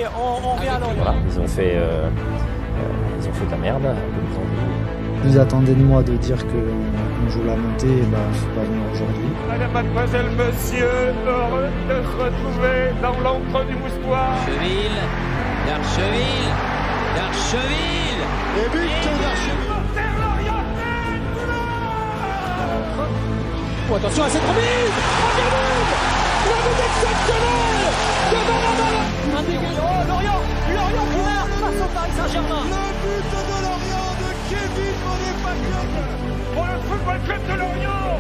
Allez, on revient à Lorient. Voilà, ils ont fait de la merde, comme ils ont dit. Vous attendez de moi de dire qu'on joue la montée, et faut pas venir aujourd'hui. Madame, mademoiselle, monsieur, heureux de se retrouver dans l'encre du moustoir. D'Archeville. Et but d'Archeville. Oh, attention à cette remise. Le but exceptionnel de Lorient. Lorient qui marque face au Paris Saint-Germain. Le but de Lorient de Kevin Monet-Paquet. Pour le football club de Lorient.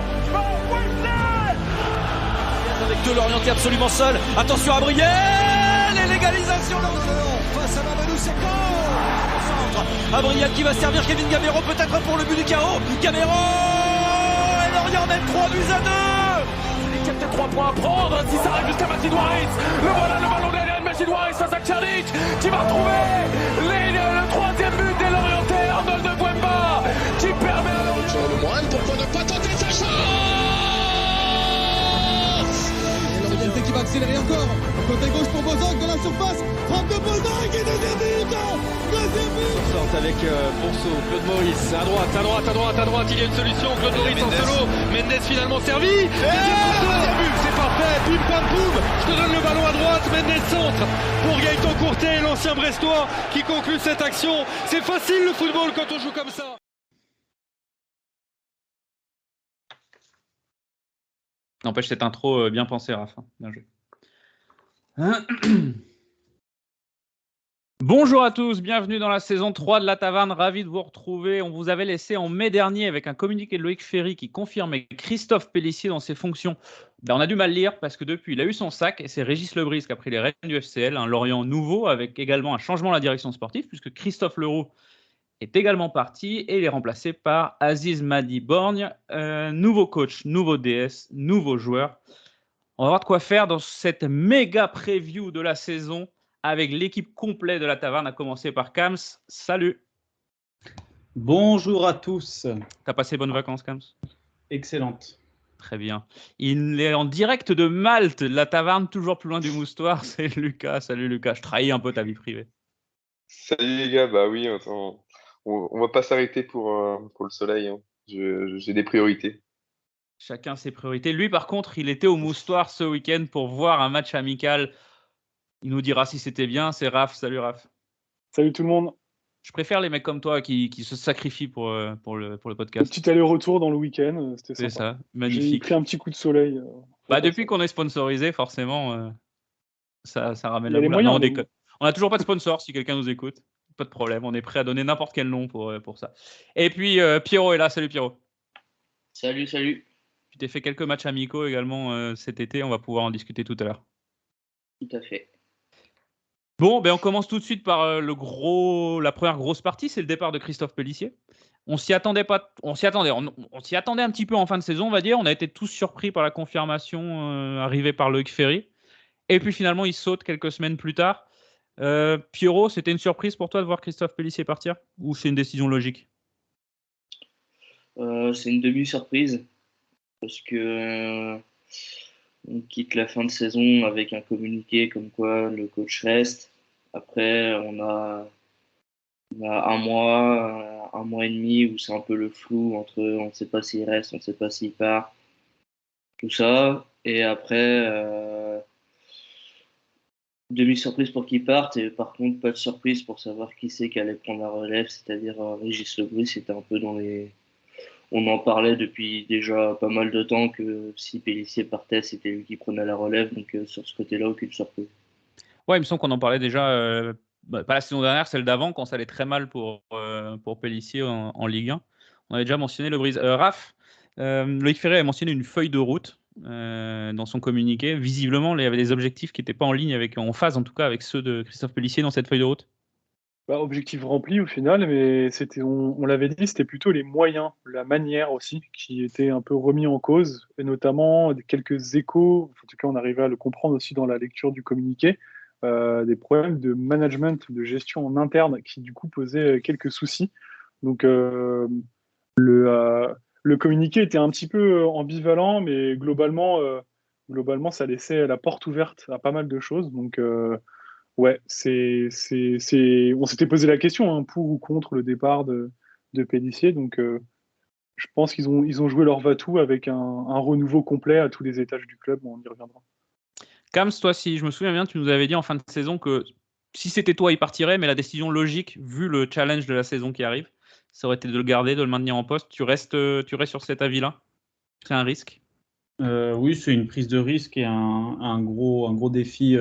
Avec deux Lorientais absolument seuls. Attention à Brielle et l'égalisation de Lorient face à Mamadou Sakho. Abriel qui va servir Kevin Gamero peut-être pour le but du chaos. Gamero et Lorient mène 3 buts à 2. Il y a peut-être 3 points à prendre si ça arrive jusqu'à Mathilde Waris. Le voilà, le ballon derrière Mathilde Waris face à Tchalik qui va retrouver le troisième but des Lorientais. Arnold de Bouemba qui permet à Lorient. Le Moine, pourquoi ne pas tenter sa chance? Lorientais qui va accélérer encore. Côté gauche pour Bozok dans la surface. Frappe de Bozok et deuxième but. Sorte avec Ponceau, Claude Maurice, à droite, il y a une solution, Claude Maurice en solo, Mendes finalement servi, deuxième but, c'est parfait, pim pam poum, je te donne le ballon à droite, Mendes centre, pour Gaëtan Courtet, l'ancien Brestois, qui conclut cette action, c'est facile le football quand on joue comme ça. N'empêche cette intro bien pensée, Raph, bien joué. Bonjour à tous, bienvenue dans la saison 3 de La Taverne, ravi de vous retrouver. On vous avait laissé en mai dernier avec un communiqué de Loïc Ferry qui confirmait Christophe Pélissier dans ses fonctions. On a du mal à lire parce que depuis, il a eu son sac et c'est Régis Lebris qui a pris les rênes du FCL, un Lorient nouveau avec également un changement de la direction sportive puisque Christophe Leroux est également parti et il est remplacé par Aziz Madi Borgne. Nouveau coach, nouveau DS, nouveau joueur. On va voir de quoi faire dans cette méga preview de la saison avec l'équipe complète de La Taverne, à commencer par Kams. Salut. Bonjour à tous. T'as passé bonnes vacances, Kams? Excellente. Très bien. Il est en direct de Malte, La Taverne, toujours plus loin du moustoir. C'est Lucas. Salut Lucas. Je trahis un peu ta vie privée. Salut les gars, bah oui, on va pas s'arrêter pour le soleil, hein. J'ai des priorités. Chacun ses priorités. Lui, par contre, il était au moustoir ce week-end pour voir un match amical. Il nous dira si c'était bien. C'est Raph. Salut Raph. Salut tout le monde. Je préfère les mecs comme toi qui se sacrifient pour le podcast. Petit aller-retour dans le week-end, c'était sympa. C'est ça, magnifique. J'ai pris un petit coup de soleil. Depuis qu'on est sponsorisé, forcément, ça ramène la boule. moyens, Non, on déconne. On n'a toujours pas de sponsor, si quelqu'un nous écoute. Pas de problème, on est prêt à donner n'importe quel nom pour ça. Et puis, Pierrot est là. Salut Pierrot. Salut. Tu t'es fait quelques matchs amicaux également cet été, on va pouvoir en discuter tout à l'heure. Tout à fait. Bon, on commence tout de suite par la première grosse partie, c'est le départ de Christophe Pélissier. On s'y attendait un petit peu en fin de saison, on va dire. On a été tous surpris par la confirmation arrivée par Loïc Ferry. Et puis finalement, il saute quelques semaines plus tard. Pierrot, c'était une surprise pour toi de voir Christophe Pélissier partir ou c'est une décision logique? C'est une demi-surprise parce que on quitte la fin de saison avec un communiqué comme quoi le coach reste. Après, on a un mois et demi où c'est un peu le flou entre on ne sait pas s'il reste, on ne sait pas s'il part, tout ça. Et après, demi-surprise pour qu'il parte et par contre pas de surprise pour savoir qui c'est qui allait prendre la relève, c'est-à-dire Régis Lebris. C'était un peu on en parlait depuis déjà pas mal de temps que si Pélissier partait, c'était lui qui prenait la relève. Donc sur ce côté-là, aucune surprise. Ouais, il me semble qu'on en parlait déjà, pas la saison dernière, celle d'avant, quand ça allait très mal pour Pélissier en Ligue 1. On avait déjà mentionné Lebris. Raph, Loïc Ferré a mentionné une feuille de route dans son communiqué. Visiblement, il y avait des objectifs qui n'étaient pas en ligne, en phase en tout cas, avec ceux de Christophe Pélissier dans cette feuille de route. Objectif rempli au final, mais on l'avait dit, c'était plutôt les moyens, la manière aussi, qui étaient un peu remis en cause, et notamment quelques échos, en tout cas on arrivait à le comprendre aussi dans la lecture du communiqué, des problèmes de management, de gestion en interne, qui du coup posaient quelques soucis. Donc le communiqué était un petit peu ambivalent, mais globalement ça laissait la porte ouverte à pas mal de choses. Donc Ouais, on s'était posé la question, hein, pour ou contre le départ de Pélissier. Donc, je pense ils ont joué leur va-tout avec un renouveau complet à tous les étages du club. On y reviendra. Kams, toi, si je me souviens bien, tu nous avais dit en fin de saison que si c'était toi, il partirait, mais la décision logique, vu le challenge de la saison qui arrive, ça aurait été de le garder, de le maintenir en poste. Tu restes sur cet avis-là? C'est un risque? Oui, c'est une prise de risque et un gros défi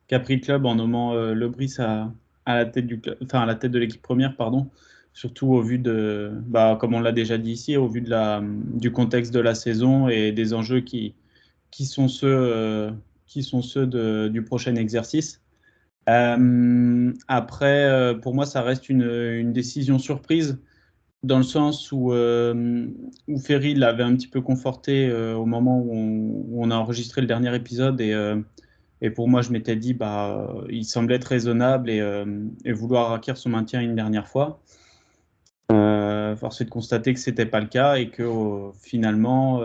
qu'a pris le club en nommant Lebris à la tête à la tête de l'équipe première, pardon. Surtout au vu de, comme on l'a déjà dit ici, au vu du contexte de la saison et des enjeux qui sont ceux du prochain exercice. Après, pour moi, ça reste une décision surprise, dans le sens où Ferry l'avait un petit peu conforté au moment où on a enregistré le dernier épisode, et pour moi je m'étais dit il semblait être raisonnable et vouloir acquérir son maintien une dernière fois. Force est de constater que c'était pas le cas et que finalement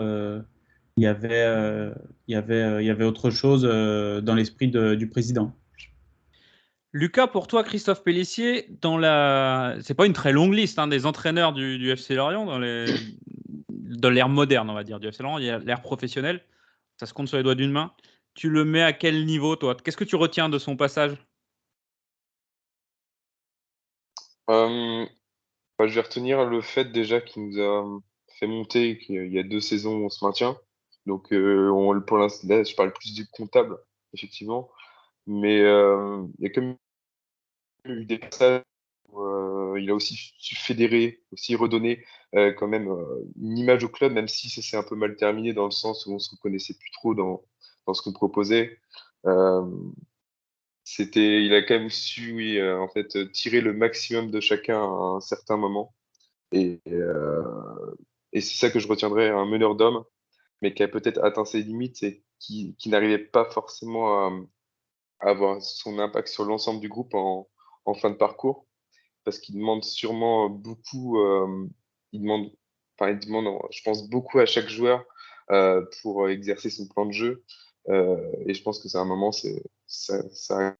il y avait autre chose dans l'esprit du président. Lucas, pour toi, Christophe Pélissier, c'est pas une très longue liste des entraîneurs du FC Lorient dans l'ère moderne, on va dire, du FC Lorient. Il y a l'ère professionnelle, ça se compte sur les doigts d'une main. Tu le mets à quel niveau, toi? Qu'est-ce que tu retiens de son passage? Je vais retenir le fait déjà qu'il nous a fait monter, qu'il y a 2 saisons où on se maintient. Donc, pour l'instant, là, je parle plus du comptable, effectivement. Mais il y a quand même eu des passages où il a aussi su fédérer, aussi redonner quand même une image au club, même si ça s'est un peu mal terminé dans le sens où on se reconnaissait plus trop dans ce qu'on proposait. Il a quand même su, oui, en fait, tirer le maximum de chacun à un certain moment. Et c'est ça que je retiendrai, un meneur d'hommes, mais qui a peut-être atteint ses limites et qui n'arrivait pas forcément à avoir son impact sur l'ensemble du groupe en fin de parcours, parce qu'il demande sûrement beaucoup, il demande, je pense, beaucoup à chaque joueur pour exercer son plan de jeu. Et je pense que c'est un moment, ça a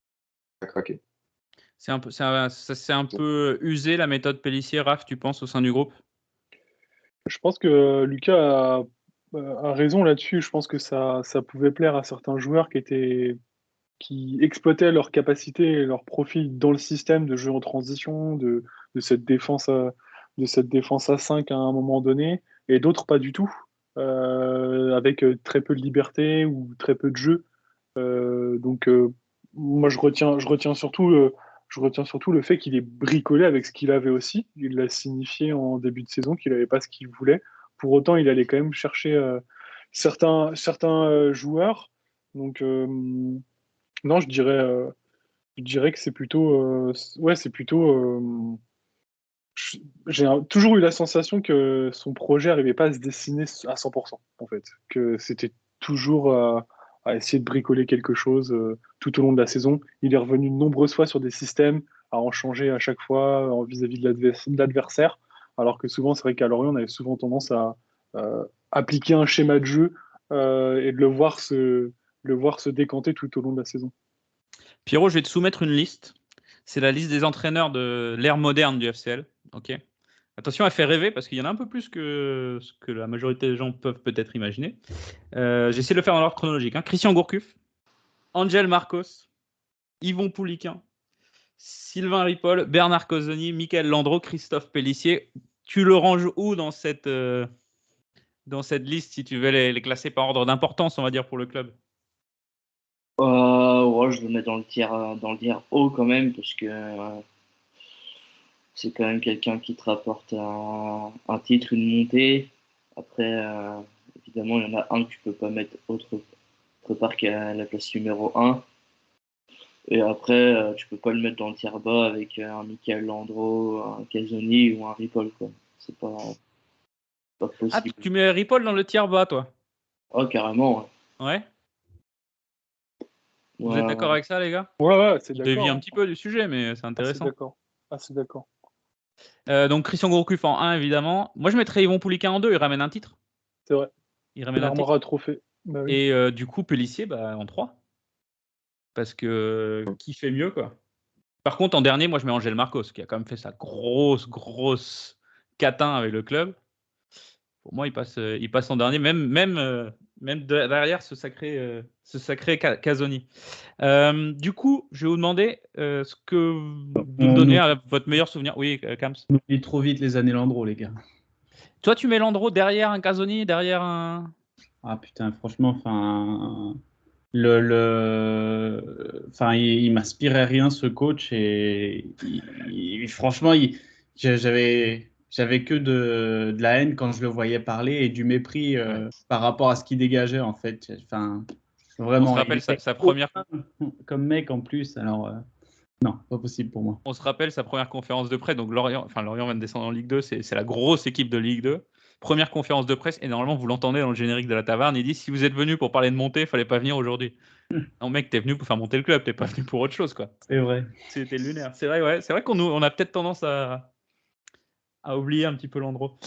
craqué. C'est un peu usé, la méthode Pélissier, Raph, tu penses, au sein du groupe? Je pense que Lucas a raison là-dessus. Je pense que ça pouvait plaire à certains joueurs qui exploitaient leurs capacités et leur profil dans le système de jeu en transition, de cette défense à 5 à un moment donné, et d'autres pas du tout, avec très peu de liberté ou très peu de jeu. Donc moi je retiens surtout le fait qu'il ait bricolé avec ce qu'il avait aussi. Il l'a signifié en début de saison qu'il n'avait pas ce qu'il voulait. Pour autant, il allait quand même chercher certains joueurs. Donc non, je dirais que c'est plutôt j'ai toujours eu la sensation que son projet n'arrivait pas à se dessiner à 100%, en fait. Que c'était toujours à essayer de bricoler quelque chose tout au long de la saison. Il est revenu de nombreuses fois sur des systèmes, à en changer à chaque fois vis-à-vis de l'adversaire. Alors que souvent, c'est vrai qu'à Lorient, on avait souvent tendance à appliquer un schéma de jeu et de le voir se décanter tout au long de la saison. Pierrot, je vais te soumettre une liste. C'est la liste des entraîneurs de l'ère moderne du FCL. Ok. Attention, elle fait rêver parce qu'il y en a un peu plus que ce que la majorité des gens peuvent peut-être imaginer. J'essaie de le faire dans l'ordre chronologique. Christian Gourcuff, Angel Marcos, Yvon Pouliquin, Sylvain Ripoll, Bernard Cozzoni, Michael Landreau, Christophe Pélissier. Tu le ranges où dans cette liste, si tu veux les classer par ordre d'importance, on va dire, pour le club? Je le mets dans le tiers haut quand même, parce que c'est quand même quelqu'un qui te rapporte un titre, une montée. Après, évidemment, il y en a un que tu peux pas mettre autre part qu'à la place numéro 1. Et après, tu peux pas le mettre dans le tiers bas avec un Michael Landreau, un Casoni ou un Ripoll, quoi. C'est pas possible. Ah, tu mets Ripoll dans le tiers bas, toi? Oh, carrément, ouais. Ouais. Vous êtes d'accord avec ça, les gars? Ouais, c'est d'accord. Je dévie un petit peu du sujet, mais c'est intéressant. Assez d'accord. Donc Christian Gourcuff en 1, évidemment. Moi, je mettrais Yvon Pouliquin en 2. Il ramène un titre. C'est vrai. Il ramène un titre. L'armoire à trophée. Bah oui. Et du coup, Pélissier en 3. parce que qui fait mieux, quoi. Par contre, en dernier, moi, je mets Angel Marcos, qui a quand même fait sa grosse catin avec le club. Pour moi, il passe en dernier, même derrière ce sacré Casoni. Du coup, je vais vous demander ce que vous donnez à votre meilleur souvenir. Oui, Kams. On oublie trop vite les années Landreau, les gars. Toi, tu mets Landreau derrière un Casoni, derrière un... Ah putain, franchement, enfin... il m'inspirait rien, ce coach, et franchement, j'avais que de la haine quand je le voyais parler et du mépris par rapport à ce qu'il dégageait, en fait. Enfin, vraiment. On se rappelle sa première... Comme mec en plus, alors non, pas possible pour moi. On se rappelle sa première conférence de presse, donc Lorient vient de descendre en Ligue 2, c'est la grosse équipe de Ligue 2. Première conférence de presse, et normalement, vous l'entendez dans le générique de la taverne, il dit, si vous êtes venu pour parler de montée, il fallait pas venir aujourd'hui. Non, mec, t'es venu pour faire monter le club, t'es pas venu pour autre chose, quoi. C'est vrai. C'était lunaire. C'est vrai, ouais. C'est vrai qu'on a peut-être tendance à oublier un petit peu Landreau.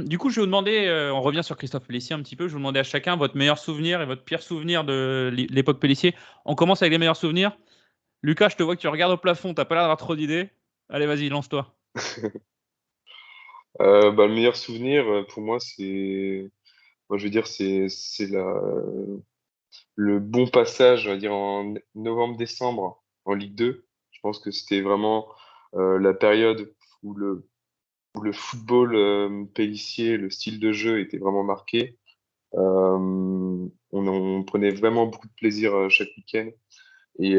Du coup, je vais vous demander, on revient sur Christophe Pélissier un petit peu, je vais vous demander à chacun votre meilleur souvenir et votre pire souvenir de l'époque Pélissier. On commence avec les meilleurs souvenirs. Lucas, je te vois que tu regardes au plafond, t'as pas l'air d'avoir trop d'idées. Allez, vas-y, lance-toi. Le meilleur souvenir, pour moi, c'est le bon passage, on va dire, en novembre-décembre en Ligue 2. Je pense que c'était vraiment la période où le football Pélissier, le style de jeu était vraiment marqué. On prenait vraiment beaucoup de plaisir chaque week-end. Et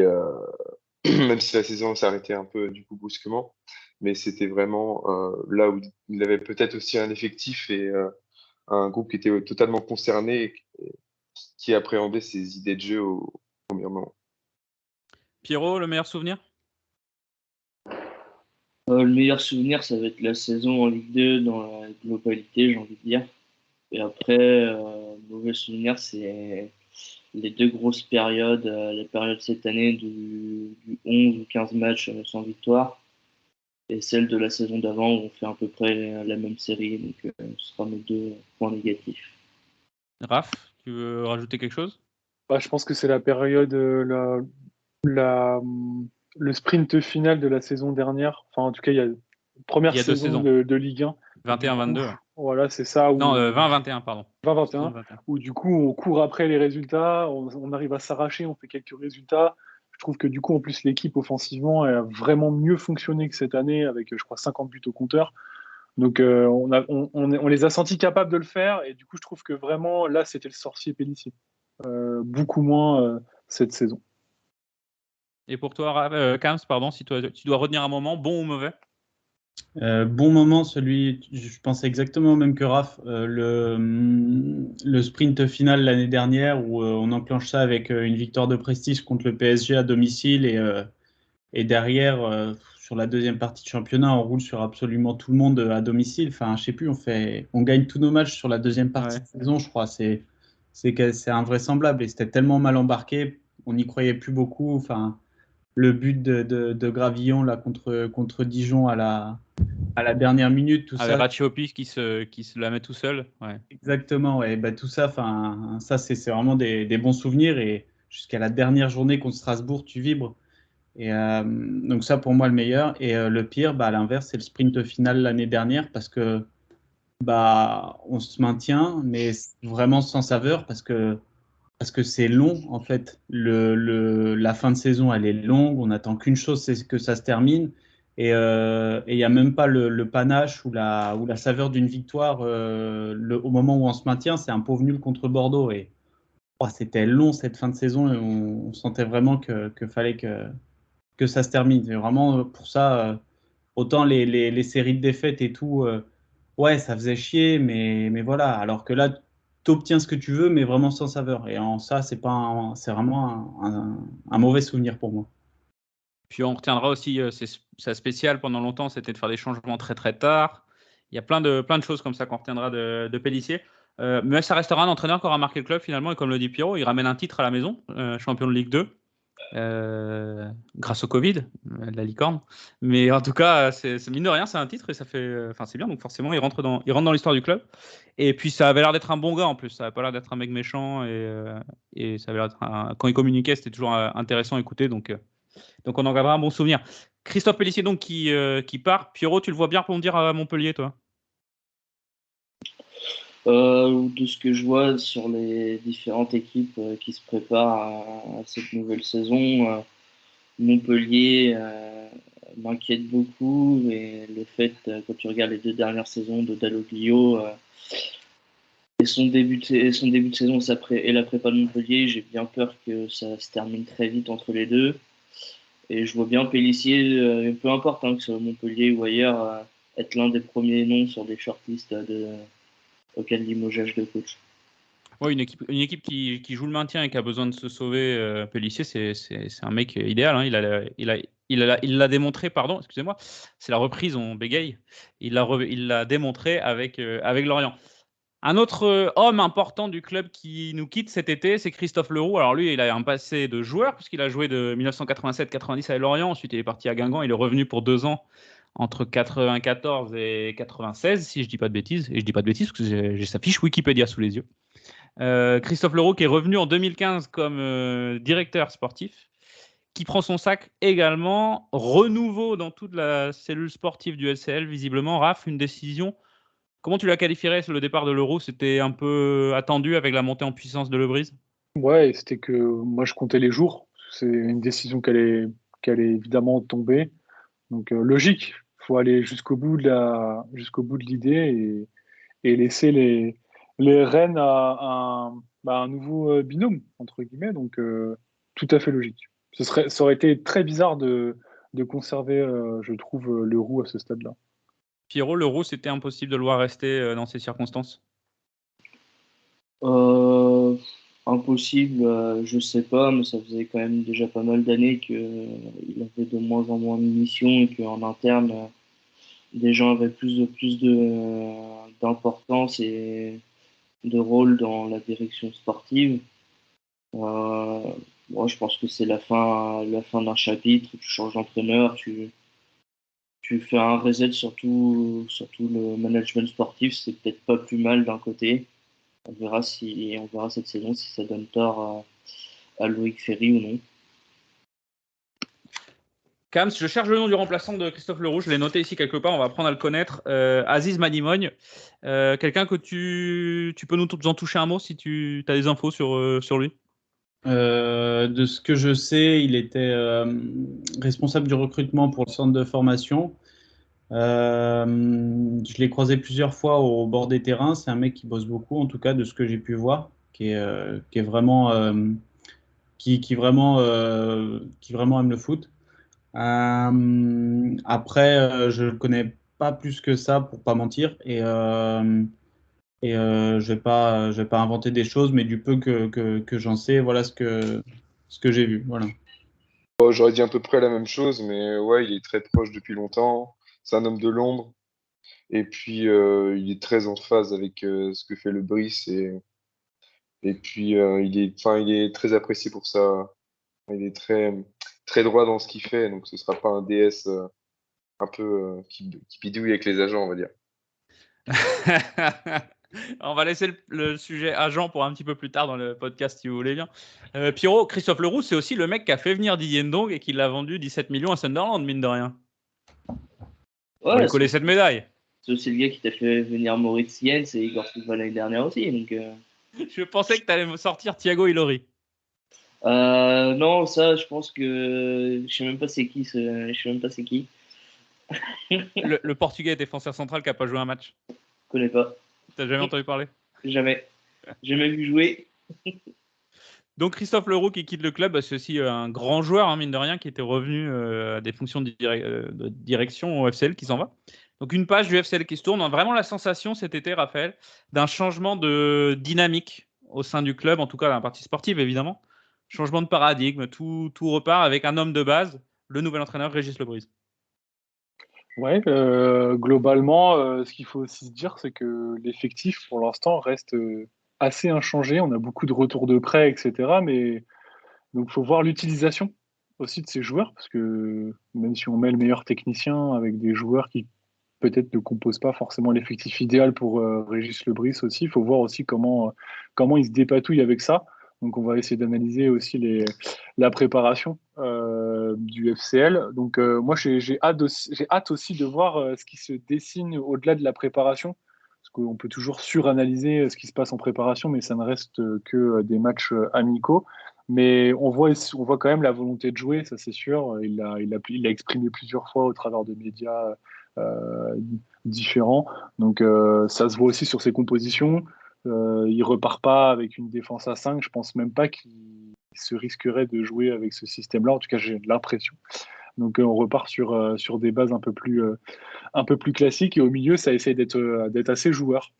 même si la saison s'arrêtait un peu du coup brusquement, mais c'était vraiment là où il avait peut-être aussi un effectif et un groupe qui était totalement concerné et qui appréhendait ses idées de jeu au premier moment. Pierrot, le meilleur souvenir? Le meilleur souvenir, ça va être la saison en Ligue 2 dans la globalité, j'ai envie de dire. Et après, le mauvais souvenir, c'est les deux grosses périodes. La période cette année du 11 ou 15 matchs sans victoire et celle de la saison d'avant où on fait à peu près la même série. Donc, ce sera mes 2 points négatifs. Raph, tu veux rajouter quelque chose? Je pense que c'est la période, le sprint final de la saison dernière. Enfin, en tout cas, il y a une première saison de Ligue 1. 21-22. Voilà, c'est ça. Non, 20-21, pardon. 20-21, où du coup, on court après les résultats, on arrive à s'arracher, on fait quelques résultats. Je trouve que du coup, en plus, l'équipe offensivement a vraiment mieux fonctionné que cette année, avec, je crois, 50 buts au compteur. Donc, on les a sentis capables de le faire, et du coup, je trouve que vraiment, là, c'était le sorcier Pélissier. Beaucoup moins cette saison. Et pour toi, Kams, pardon, si tu dois retenir un moment, bon ou mauvais? Bon moment, je pense exactement au même que Raph, le sprint final l'année dernière où on enclenche ça avec une victoire de prestige contre le PSG à domicile et derrière, sur la deuxième partie de championnat, on roule sur absolument tout le monde à domicile. Enfin, je sais plus, on gagne tous nos matchs sur la deuxième partie de saison, je crois. C'est invraisemblable et c'était tellement mal embarqué, on n'y croyait plus beaucoup. Enfin, le but de Gravillon là contre Dijon à la dernière minute, tout avec ça. Ratiopi qui se la met tout seul. Ouais. Exactement, ouais. Tout ça, ça c'est vraiment des bons souvenirs et jusqu'à la dernière journée contre Strasbourg, tu vibres. Et donc ça pour moi le meilleur. Et le pire, à l'inverse, c'est le sprint final l'année dernière parce que on se maintient, mais vraiment sans saveur parce que c'est long en fait. La fin de saison, elle est longue. On n'attend qu'une chose, c'est que ça se termine. Et il n'y a même pas le panache ou la saveur d'une victoire au moment où on se maintient. C'est un pauvre nul contre Bordeaux. Et c'était long cette fin de saison et on sentait vraiment que fallait que ça se termine. Et vraiment, pour ça, autant les séries de défaites et tout, ça faisait chier, mais voilà. Alors que là, tu obtiens ce que tu veux, mais vraiment sans saveur. Et en ça, c'est vraiment un mauvais souvenir pour moi. Puis on retiendra aussi, sa spéciale pendant longtemps, c'était de faire des changements très très tard. Il y a plein de choses comme ça qu'on retiendra de Pélissier. Mais ça restera un entraîneur qui aura marqué le club finalement. Et comme le dit Pierrot, il ramène un titre à la maison, champion de Ligue 2, grâce au Covid. la licorne. Mais en tout cas, c'est mine de rien, c'est un titre et ça fait, enfin c'est bien. Donc forcément, il rentre dans l'histoire du club. Et puis ça avait l'air d'être un bon gars en plus. Ça avait pas l'air d'être un mec méchant et ça avait l'air d'être quand il communiquait, c'était toujours intéressant à écouter. Donc on en gardera un bon souvenir. Christophe Pélissier donc qui part. Pierrot, tu le vois bien rebondir à Montpellier, toi? De ce que je vois sur les différentes équipes qui se préparent à cette nouvelle saison, Montpellier m'inquiète beaucoup et le fait, quand tu regardes les 2 dernières saisons de Dalloglio et son début de saison et la prépa de Montpellier, j'ai bien peur que ça se termine très vite entre les deux. Et je vois bien Pélissier, peu importe que ce soit Montpellier ou ailleurs, être l'un des premiers noms sur des shortlists auquel limogeage de coach. Ouais, une équipe qui joue le maintien et qui a besoin de se sauver, Pélissier, c'est un mec idéal. Hein. Il l'a démontré, pardon, excusez-moi, c'est la reprise, on bégaye. Il l'a démontré avec Lorient. Un autre homme important du club qui nous quitte cet été, c'est Christophe Leroux. Alors lui, il a un passé de joueur puisqu'il a joué de 1987-90 à Lorient. Ensuite, il est parti à Guingamp. Il est revenu pour 2 ans entre 94 et 96, si je dis pas de bêtises. Et je dis pas de bêtises parce que j'ai sa fiche Wikipédia sous les yeux. Christophe Leroux qui est revenu en 2015 comme directeur sportif, qui prend son sac également. Renouveau dans toute la cellule sportive du LCL, visiblement. Raph, une décision. Comment tu la qualifierais, le départ de Leroux? C'était un peu attendu avec la montée en puissance de Lebrise? Ouais, c'était que moi je comptais les jours. C'est une décision qui allait évidemment tomber. Donc logique, il faut aller jusqu'au bout de l'idée et laisser les rênes à un nouveau binôme, entre guillemets. Donc tout à fait logique. Ça aurait été très bizarre de conserver, je trouve, Leroux à ce stade-là. Pierrot, Leroux, c'était impossible de le voir rester dans ces circonstances? Impossible, je sais pas, mais ça faisait quand même déjà pas mal d'années qu'il avait de moins en moins de missions et qu'en interne, des gens avaient plus d'importance et de rôle dans la direction sportive. Moi, je pense que c'est la fin d'un chapitre. Tu changes d'entraîneur, tu fais un reset sur tout le management sportif. C'est peut-être pas plus mal d'un côté. On verra cette saison si ça donne tort à Loïc Ferry ou non. Kams, je cherche le nom du remplaçant de Christophe Leroux. Je l'ai noté ici quelque part. On va apprendre à le connaître. Aziz Manimogne. Quelqu'un que tu peux nous en toucher un mot si tu as des infos sur lui? De ce que je sais, il était responsable du recrutement pour le centre de formation. Je l'ai croisé plusieurs fois au bord des terrains. C'est un mec qui bosse beaucoup, en tout cas, de ce que j'ai pu voir, qui vraiment aime le foot. Après, je le connais pas plus que ça pour pas mentir, et je vais pas inventer des choses, mais du peu que j'en sais, voilà ce que j'ai vu. Voilà. Bon, j'aurais dit à peu près la même chose, mais ouais, il est très proche depuis longtemps. C'est un homme de l'ombre. Et puis, il est très en phase avec ce que fait le Brice. Et puis, il est très apprécié pour ça. Il est très, très droit dans ce qu'il fait. Donc, ce ne sera pas un DS un peu qui bidouille avec les agents, on va dire. On va laisser le sujet agent pour un petit peu plus tard dans le podcast, si vous voulez bien. Pierrot, Christophe Leroux, c'est aussi le mec qui a fait venir Didier Ndong et qui l'a vendu 17 millions à Sunderland, mine de rien. On lui coller cette médaille. C'est aussi le gars qui t'a fait venir Moritz Jens et Igor Silva l'année dernière aussi. Donc, Je pensais que tu allais me sortir Thiago Ilori. non, ça, je pense que je sais même pas c'est qui. Le Portugais défenseur central qui n'a pas joué un match. Je connais pas. T'as jamais entendu parler? Jamais. Jamais vu jouer. Donc Christophe Leroux qui quitte le club, c'est aussi un grand joueur, hein, mine de rien, qui était revenu à des fonctions de direction au FCL, qui s'en va. Donc une page du FCL qui se tourne. On a vraiment la sensation cet été, Raphaël, d'un changement de dynamique au sein du club, en tout cas dans la partie sportive évidemment. Changement de paradigme, tout repart avec un homme de base, le nouvel entraîneur Régis Lebrise. Ouais, globalement, ce qu'il faut aussi se dire, c'est que l'effectif, pour l'instant, reste assez inchangé. On a beaucoup de retours de prêt, etc. Mais donc, il faut voir l'utilisation aussi de ses joueurs, parce que même si on met le meilleur technicien avec des joueurs qui peut-être ne composent pas forcément l'effectif idéal pour Régis Lebris aussi, il faut voir aussi comment il se dépatouille avec ça. Donc on va essayer d'analyser aussi la préparation du FCL. Donc moi j'ai hâte aussi de voir ce qui se dessine au-delà de la préparation, parce qu'on peut toujours suranalyser ce qui se passe en préparation, mais ça ne reste que des matchs amicaux. Mais on voit quand même la volonté de jouer, ça c'est sûr. Il l'a exprimé plusieurs fois au travers de médias différents. Donc ça se voit aussi sur ses compositions. Il repart pas avec une défense à 5. Je pense même pas qu'il se risquerait de jouer avec ce système-là. En tout cas, j'ai l'impression. Donc on repart sur des bases un peu plus classiques. Et au milieu, ça essaie d'être assez joueur.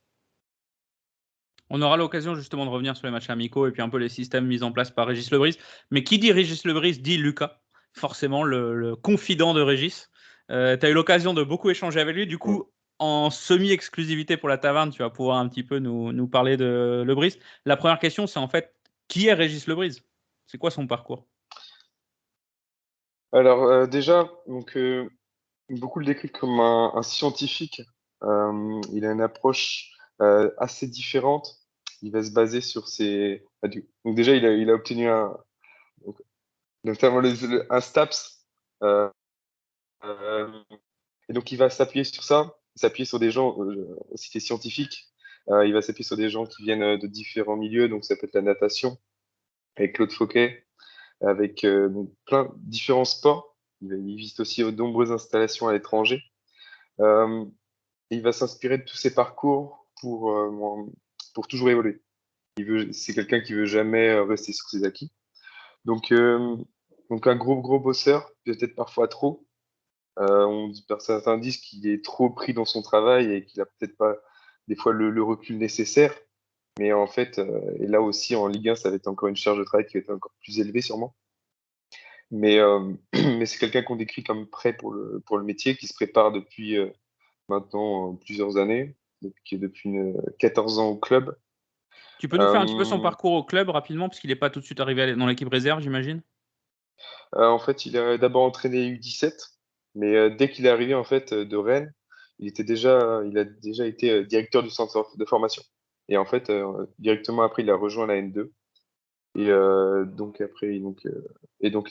On aura l'occasion justement de revenir sur les matchs amicaux et puis un peu les systèmes mis en place par Régis Lebris. Mais qui dit Régis Lebris dit Lucas, forcément le confident de Régis. Tu as eu l'occasion de beaucoup échanger avec lui. Du coup, en semi-exclusivité pour la taverne, tu vas pouvoir un petit peu nous parler de Lebris. La première question, c'est en fait, qui est Régis Lebris? C'est quoi son parcours? Alors déjà, donc, beaucoup le décrivent comme un scientifique. Il a une approche assez différente. Il va se baser sur ses... Donc déjà, il a obtenu notamment un STAPS. Et donc, il va s'appuyer sur ça, s'appuyer sur des gens, aussi des scientifiques. Il va s'appuyer sur des gens qui viennent de différents milieux. Donc, ça peut être la natation, avec Claude Fauquet, avec plein de différents sports. Il visite aussi de nombreuses installations à l'étranger. Il va s'inspirer de tous ses parcours pour toujours évoluer. C'est quelqu'un qui veut jamais rester sur ses acquis. Donc un gros bosseur, peut-être parfois trop. Certains disent qu'il est trop pris dans son travail et qu'il a peut-être pas des fois le recul nécessaire. Mais en fait, et là aussi en Ligue 1, ça va être encore une charge de travail qui va être encore plus élevée sûrement. Mais c'est quelqu'un qu'on décrit comme prêt pour le métier, qui se prépare depuis maintenant plusieurs années, qui est depuis 14 ans au club. Tu peux nous faire un petit peu son parcours au club rapidement, parce qu'il n'est pas tout de suite arrivé dans l'équipe réserve, j'imagine? En fait, il a d'abord entraîné U17, mais dès qu'il est arrivé en fait de Rennes, il a déjà été directeur du centre de formation. Et en fait, directement après, il a rejoint la N2. Et donc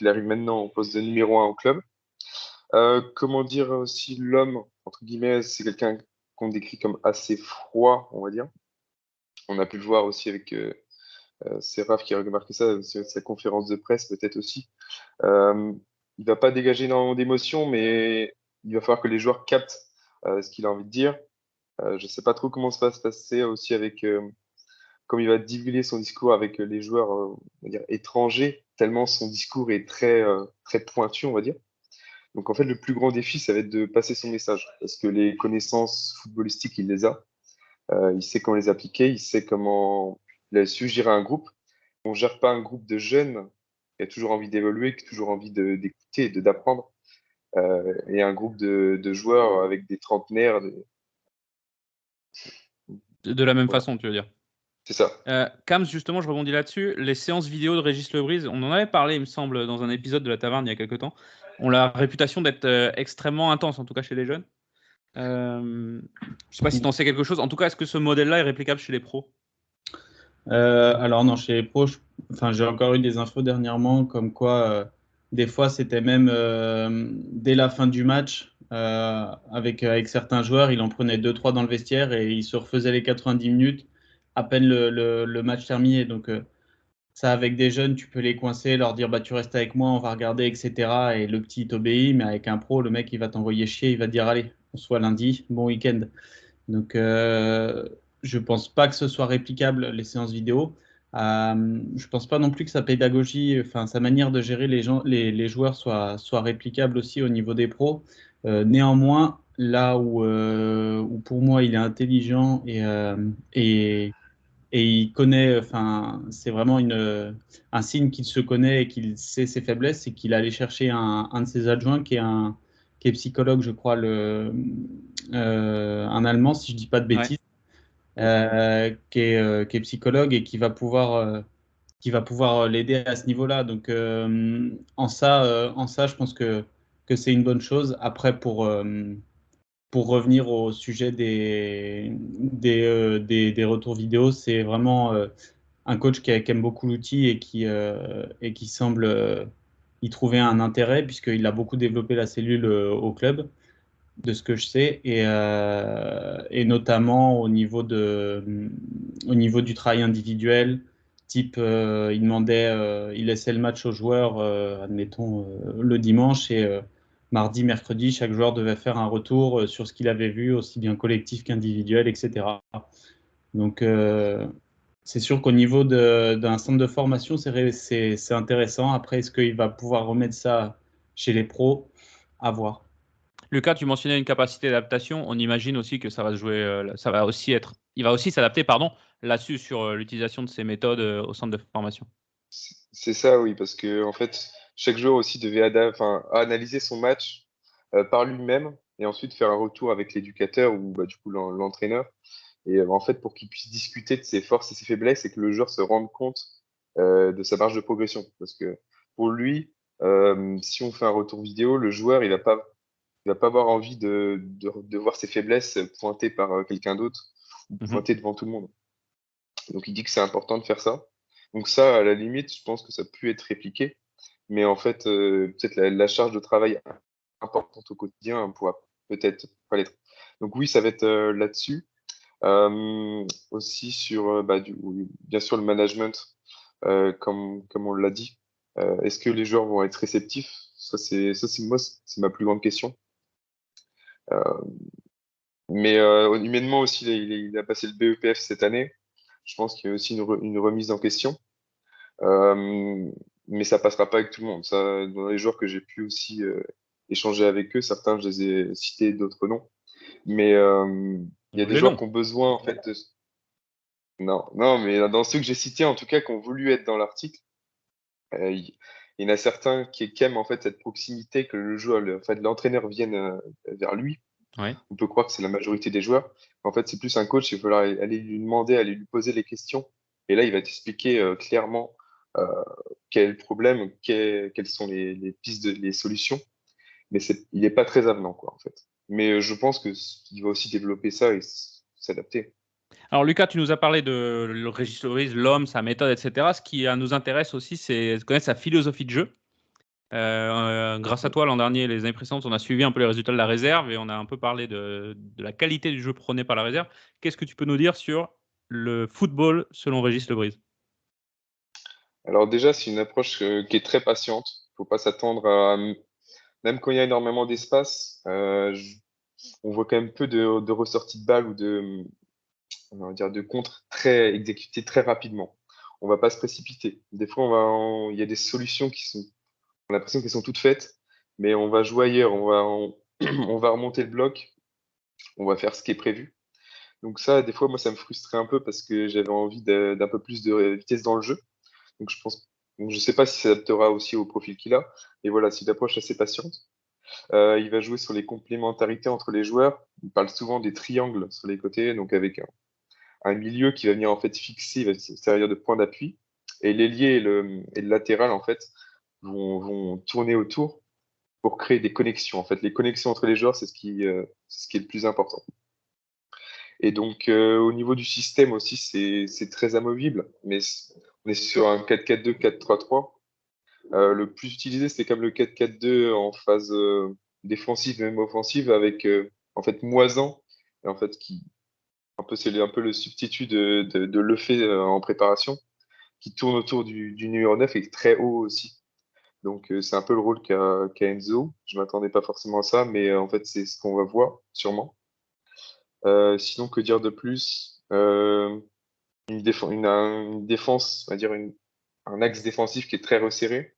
il arrive maintenant au poste de numéro 1 au club. Comment dire aussi l'homme, entre guillemets, c'est quelqu'un qu'on décrit comme assez froid, on va dire. On a pu le voir aussi avec c'est Raph qui a remarqué ça sur sa conférence de presse, peut-être aussi. Il va pas dégager énormément d'émotions, mais il va falloir que les joueurs captent ce qu'il a envie de dire. Je sais pas trop comment ça va se passer aussi avec comme il va divulguer son discours avec les joueurs on va dire étrangers, tellement son discours est très pointu, on va dire. Donc en fait, le plus grand défi, ça va être de passer son message, parce que les connaissances footballistiques, il les a. Il sait comment les appliquer, il sait comment il a su gérer un groupe. On ne gère pas un groupe de jeunes qui a toujours envie d'évoluer, qui a toujours envie d'écouter et d'apprendre. Et un groupe de joueurs avec des trentenaires. De la même façon, tu veux dire? C'est ça. Kams, justement, je rebondis là-dessus. Les séances vidéo de Régis Lebris, on en avait parlé, il me semble, dans un épisode de la taverne il y a quelques temps, ont la réputation d'être extrêmement intense, en tout cas chez les jeunes. Je ne sais pas si tu en sais quelque chose. En tout cas, est-ce que ce modèle-là est réplicable chez les pros? Alors non, chez les pros, j'ai encore eu des infos dernièrement comme quoi des fois c'était même dès la fin du match avec certains joueurs, il en prenait 2-3 dans le vestiaire et il se refaisait les 90 minutes à peine le match terminé. Donc ça, avec des jeunes, tu peux les coincer, leur dire bah tu restes avec moi, on va regarder, etc. Et le petit t'obéit, mais avec un pro, le mec il va t'envoyer chier, il va te dire allez, on se voit lundi, bon week-end. Donc je pense pas que ce soit réplicable les séances vidéo. Je pense pas non plus que sa pédagogie, sa manière de gérer les joueurs soit réplicable aussi au niveau des pros. Néanmoins, là où pour moi il est intelligent et il connaît, c'est vraiment un signe qu'il se connaît et qu'il sait ses faiblesses, c'est qu'il allait chercher un de ses adjoints qui est psychologue, je crois, un Allemand, si je dis pas de bêtises, qui est psychologue et qui va pouvoir va pouvoir l'aider à ce niveau-là. Donc, en ça, je pense que c'est une bonne chose. Après, pour revenir au sujet des retours vidéo, c'est vraiment un coach qui aime beaucoup l'outil et qui semble y trouver un intérêt, puisqu'il a beaucoup développé la cellule au club, de ce que je sais, et notamment au niveau du travail individuel. Type, il laissait le match aux joueurs, admettons, le dimanche, et mardi, mercredi, chaque joueur devait faire un retour sur ce qu'il avait vu, aussi bien collectif qu'individuel, etc. Donc, c'est sûr qu'au niveau d'un centre de formation, c'est intéressant. Après, est-ce qu'il va pouvoir remettre ça chez les pros? À voir. Lucas, tu mentionnais une capacité d'adaptation. On imagine aussi que ça va se jouer, il va aussi s'adapter, là-dessus sur l'utilisation de ces méthodes au centre de formation. C'est ça, oui, parce que en fait, chaque joueur aussi devait analyser son match par lui-même et ensuite faire un retour avec l'éducateur ou du coup l'entraîneur. Et en fait, pour qu'il puisse discuter de ses forces et ses faiblesses et que le joueur se rende compte de sa marge de progression. Parce que pour lui, si on fait un retour vidéo, le joueur, il va pas avoir envie de voir ses faiblesses pointées par quelqu'un d'autre ou pointées devant tout le monde. Donc, il dit que c'est important de faire ça. Donc ça, à la limite, je pense que ça peut être répliqué. Mais en fait, peut-être la charge de travail importante au quotidien pourra peut-être pas l'être. Donc oui, ça va être là-dessus. Aussi sur, bien sûr, le management, comme on l'a dit. Est-ce que les joueurs vont être réceptifs? Ça, c'est ma plus grande question. Mais humainement aussi, il a passé le BEPF cette année. Je pense qu'il y a aussi une remise en question. Mais ça passera pas avec tout le monde. Ça, dans les joueurs que j'ai pu aussi échanger avec eux, certains, je les ai cités, d'autres non. Mais il y a des joueurs qui ont besoin, en fait, Non, mais dans ceux que j'ai cités, en tout cas, qui ont voulu être dans l'article, il y en a certains qui aiment en fait cette proximité, que le joueur, l'entraîneur vienne vers lui. Ouais. On peut croire que c'est la majorité des joueurs. En fait, c'est plus un coach, il va falloir aller lui demander, aller lui poser les questions. Et là, il va t'expliquer clairement quel est le problème, quelles sont les pistes, les solutions. Mais il n'est pas très avenant, quoi, en fait. Mais je pense qu'il va aussi développer ça et s'adapter. Alors Lucas, tu nous as parlé de Régis Lebris, l'homme, sa méthode, etc. Ce qui nous intéresse aussi, c'est de connaître sa philosophie de jeu. Grâce à toi, l'an dernier, les années précédentes, on a suivi un peu les résultats de la réserve et on a un peu parlé de la qualité du jeu prôné par la réserve. Qu'est-ce que tu peux nous dire sur le football selon Régis Lebris? Alors déjà, c'est une approche qui est très patiente. Il ne faut pas s'attendre à... Même quand il y a énormément d'espace, on voit quand même peu de ressorties de balles ou de contres exécutés très rapidement. On ne va pas se précipiter. Des fois, il y a des solutions on a l'impression qu'elles sont toutes faites, mais on va jouer ailleurs. On va remonter le bloc. On va faire ce qui est prévu. Donc ça, des fois, moi, ça me frustrait un peu parce que j'avais envie d'un peu plus de vitesse dans le jeu. Donc je ne sais pas si ça s'adaptera aussi au profil qu'il a. Et voilà, c'est une approche assez patiente. Il va jouer sur les complémentarités entre les joueurs. Il parle souvent des triangles sur les côtés, donc avec un milieu qui va venir en fait fixer, il va servir de point d'appui. Et l'ailier et le latéral, en fait, vont tourner autour pour créer des connexions. En fait, les connexions entre les joueurs, c'est ce qui est le plus important. Et donc, au niveau du système aussi, c'est très amovible, mais on est sur un 4-4-2, 4-3-3. Le plus utilisé, c'était comme le 4-4-2 en phase défensive, même offensive, avec en fait Moisan, et en fait c'est un peu le substitut de Lefebvre en préparation, qui tourne autour du numéro 9 et très haut aussi. Donc c'est un peu le rôle qu'a Enzo. Je m'attendais pas forcément à ça, mais en fait c'est ce qu'on va voir sûrement. Sinon, que dire de plus? Une défense, on va dire un axe défensif qui est très resserré.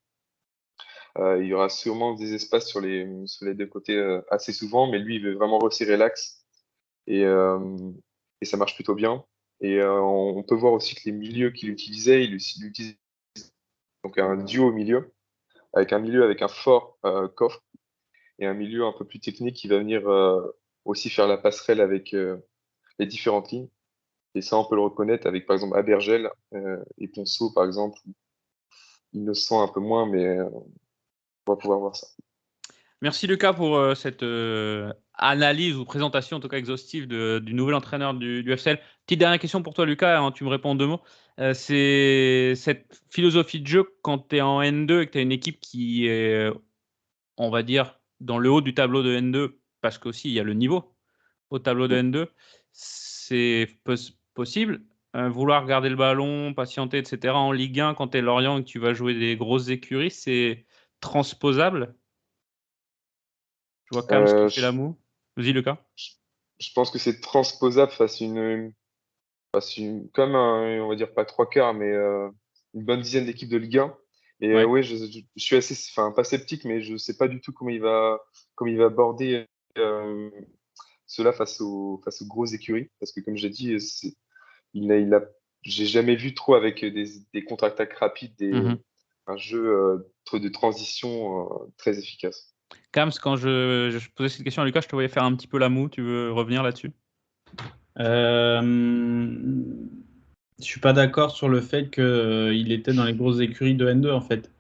Il y aura sûrement des espaces sur les deux côtés assez souvent, mais lui, il veut vraiment resserrer l'axe et ça marche plutôt bien. Et on peut voir aussi que les milieux qu'il utilisait, il utilise donc un duo au milieu, avec un fort coffre et un milieu un peu plus technique qui va venir aussi faire la passerelle avec les différentes lignes. Et ça, on peut le reconnaître avec, par exemple, Abergel et Ponceau, par exemple. Innocent un peu moins, mais on va pouvoir voir ça. Merci Lucas pour cette analyse ou présentation en tout cas exhaustive du nouvel entraîneur du FCL. Petite dernière question pour toi Lucas, hein, tu me réponds en 2 mots. C'est cette philosophie de jeu quand tu es en N2 et que tu as une équipe qui est, on va dire, dans le haut du tableau de N2, parce qu'aussi il y a le niveau au tableau de N2, c'est possible. Vouloir garder le ballon, patienter, etc. en Ligue 1 quand tu es Lorient et que tu vas jouer des grosses écuries, c'est transposable? Je vois Kams qui fait la moue. Vas-y, Lucas. Je pense que c'est transposable face comme on va dire pas 3/4, mais une bonne dizaine d'équipes de Ligue 1. Et oui, je suis assez, pas sceptique, mais je sais pas du tout comment il va aborder cela face aux grosses écuries. Parce que comme j'ai dit, j'ai jamais vu trop avec des contre-attaques rapides, un jeu de transition très efficace. Kams, quand je posais cette question à Lucas, je te voyais faire un petit peu la moue. Tu veux revenir là-dessus? Je suis pas d'accord sur le fait qu'il était dans les grosses écuries de N2 en fait.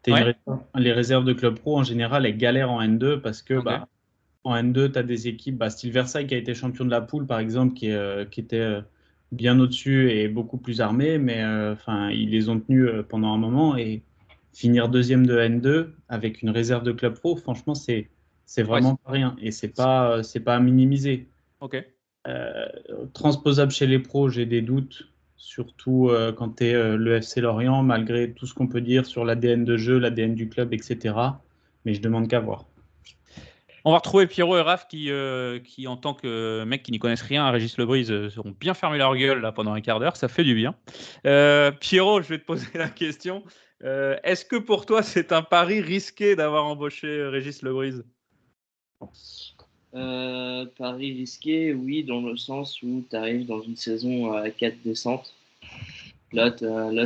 Les réserves de club pro en général elles galèrent en N2 parce que en N2 tu as des équipes style Versailles qui a été champion de la poule par exemple qui était bien au-dessus et beaucoup plus armé, mais ils les ont tenus pendant un moment, et finir deuxième de N2 avec une réserve de club pro, franchement c'est vraiment pas rien et c'est pas à minimiser. Ok. Transposable chez les pros, j'ai des doutes, surtout quand tu es le FC Lorient, malgré tout ce qu'on peut dire sur l'ADN de jeu, l'ADN du club, etc. Mais je demande qu'à voir. On va retrouver Pierrot et Raph qui, en tant que mecs qui n'y connaissent rien à Régis Lebrise, seront bien fermés leur gueule là, pendant un quart d'heure. Ça fait du bien. Pierrot, je vais te poser la question. Est-ce que pour toi, c'est un pari risqué d'avoir embauché Régis Lebrise? Pari risqué, oui, dans le sens où tu arrives dans une saison à 4 descentes. Là,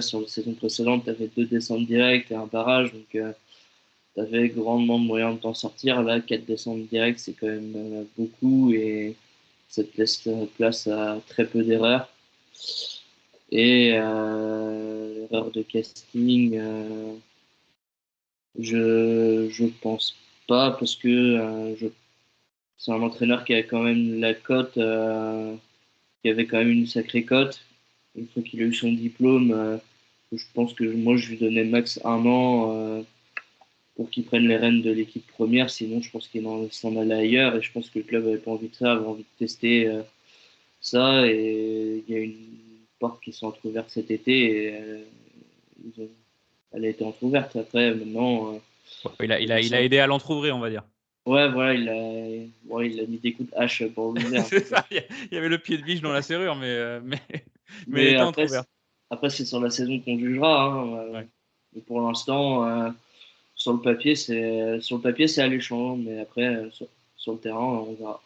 sur la saison précédente, tu avais 2 descentes directes et un barrage, donc tu avais grandement de moyens de t'en sortir. Là, 4 descentes directes, c'est quand même beaucoup et ça te laisse place à très peu d'erreurs. Et l'erreur de casting, je pense pas, parce que c'est un entraîneur qui a quand même la cote, qui avait quand même une sacrée cote. Une fois qu'il a eu son diplôme, je pense que moi je lui donnais max 1 an pour qu'il prenne les rênes de l'équipe première. Sinon, je pense qu'il s'en allait ailleurs, et je pense que le club avait pas envie de ça, avait envie de tester ça. Et il y a une porte qui s'est entrouverte cet été, et elle a été entrouverte. Après, maintenant. Il a aidé à l'entrouvrir, on va dire. Ouais, voilà, il a mis des coups de hache pour l'ouvrir. C'est ça, il y avait le pied de biche dans la serrure, mais elle était entrouverte. Après, c'est sur la saison qu'on jugera. Hein. Mais pour l'instant, sur le papier, c'est alléchant, mais après, sur le terrain, on verra.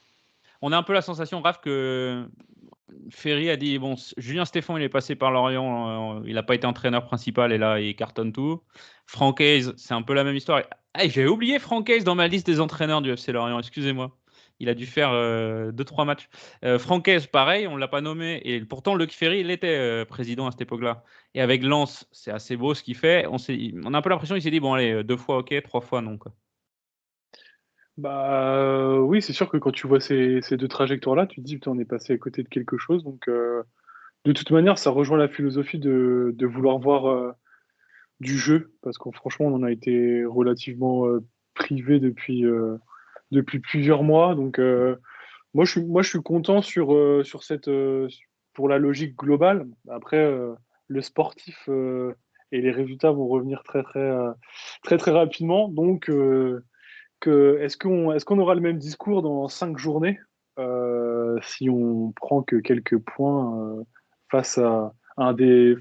On a un peu la sensation, Raph, que Ferry a dit, bon, Julien Stéphan, il est passé par Lorient, il n'a pas été entraîneur principal, et là, il cartonne tout. Francaise, c'est un peu la même histoire. Hey, j'avais oublié Francaise dans ma liste des entraîneurs du FC Lorient, excusez-moi. Il a dû faire 2-3 matchs. Francaise, pareil, on ne l'a pas nommé. Et pourtant, Luc Ferry, il était président à cette époque-là. Et avec Lens, c'est assez beau ce qu'il fait. On a un peu l'impression qu'il s'est dit, bon, allez, 2 fois, ok, 3 fois, non. Quoi. Oui, c'est sûr que quand tu vois ces 2 trajectoires-là, tu te dis, putain, on est passé à côté de quelque chose. Donc, de toute manière, ça rejoint la philosophie de vouloir voir du jeu. Parce que franchement, on en a été relativement privé depuis plusieurs mois. Donc, moi, je suis content sur cette, pour la logique globale. Après, le sportif et les résultats vont revenir très, très rapidement. Donc, est-ce qu'on aura le même discours dans 5 journées si on prend que quelques points face à des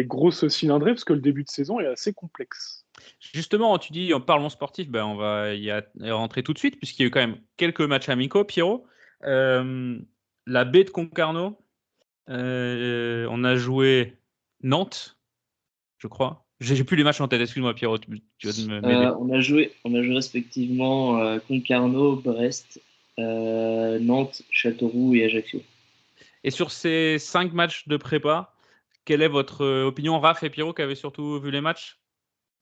grosses cylindrées, parce que le début de saison est assez complexe. Justement, tu dis, en parlant sportif, on va y rentrer tout de suite, puisqu'il y a eu quand même quelques matchs amicaux. Pierrot, la baie de Concarneau, on a joué Nantes, je crois. J'ai plus les matchs en tête, excuse-moi Pierrot, tu vas m'aider. On a joué respectivement Concarneau, Brest, Nantes, Châteauroux et Ajaccio. Et sur ces 5 matchs de prépa, quelle est votre opinion, Raph et Pierrot, qui avaient surtout vu les matchs?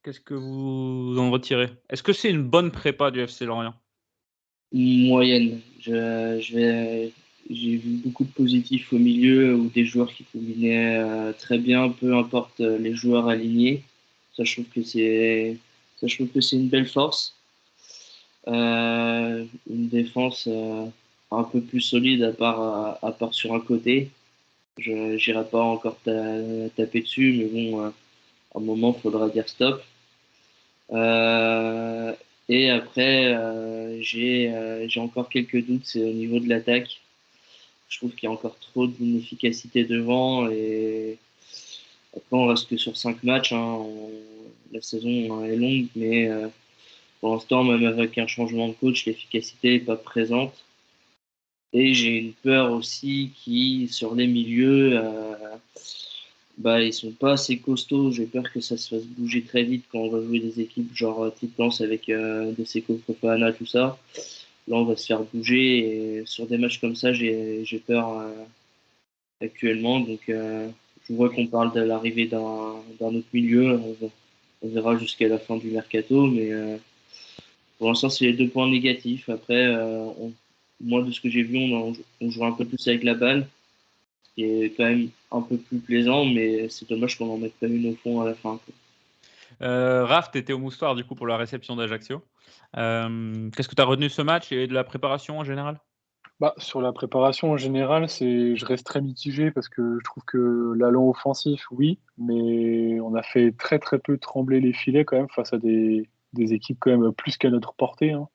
Qu'est-ce que vous en retirez? Est-ce que c'est une bonne prépa du FC Lorient? Moyenne. J'ai vu beaucoup de positifs au milieu ou des joueurs qui combinaient très bien, peu importe les joueurs alignés. Ça, je trouve que c'est une belle force. Une défense un peu plus solide à part sur un côté. Je n'irai pas encore taper dessus, mais bon, à un moment, il faudra dire stop. Et après, j'ai encore quelques doutes, c'est au niveau de l'attaque. Je trouve qu'il y a encore trop d'inefficacité devant. Et après, on reste que sur 5 matchs. La saison est longue, mais pour l'instant, même avec un changement de coach, l'efficacité n'est pas présente. Et j'ai une peur aussi qui, sur les milieux, ils sont pas assez costauds. J'ai peur que ça se fasse bouger très vite quand on va jouer des équipes genre Titans avec des Seko Fofana, tout ça. Là, on va se faire bouger. Et sur des matchs comme ça, j'ai peur actuellement. Donc, je vois qu'on parle de l'arrivée d'un autre milieu. On verra jusqu'à la fin du mercato. Mais pour l'instant, c'est les 2 points négatifs. Après, moi, de ce que j'ai vu, on joue un peu plus avec la balle, ce qui est quand même un peu plus plaisant, mais c'est dommage qu'on en mette pas une au fond à la fin, quoi. Raph, tu étais au Moustoir du coup pour la réception d'Ajaccio. Qu'est-ce que tu as retenu de ce match et de la préparation en général? Sur la préparation en général, je reste très mitigé parce que je trouve que l'allant offensif, oui, mais on a fait très très peu trembler les filets quand même face à des équipes quand même plus qu'à notre portée, hein.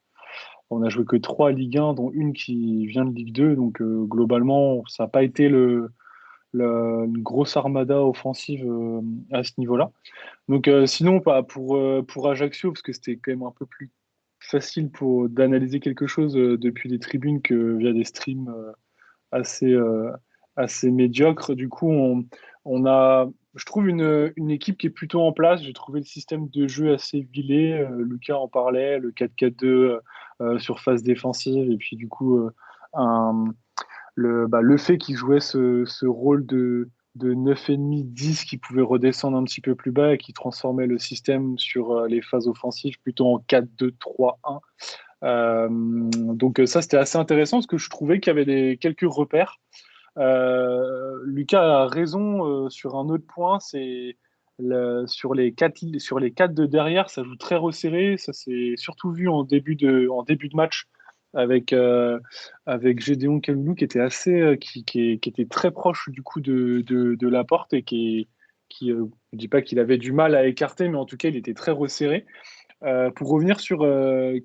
On a joué que 3 Ligue 1, dont une qui vient de Ligue 2, donc globalement, ça n'a pas été une grosse armada offensive à ce niveau-là. Donc sinon, pour Ajaccio, parce que c'était quand même un peu plus facile d'analyser quelque chose depuis les tribunes que via des streams assez, assez médiocres. Du coup, on a, je trouve, une équipe qui est plutôt en place. J'ai trouvé le système de jeu assez huilé. Lucas en parlait, le 4-4-2 sur phase défensive. Et puis, du coup, le fait qu'il jouait ce rôle de 9,5-10 qui pouvait redescendre un petit peu plus bas et qui transformait le système sur les phases offensives plutôt en 4-2-3-1. Donc ça, c'était assez intéressant parce que je trouvais qu'il y avait quelques repères. Lucas a raison sur un autre point, c'est sur les 4 de derrière, ça joue très resserré. Ça s'est surtout vu en début de match avec Gédéon Kaloulou qui était qui était très proche du coup de la porte et je dis pas qu'il avait du mal à écarter, mais en tout cas il était très resserré. Pour revenir sur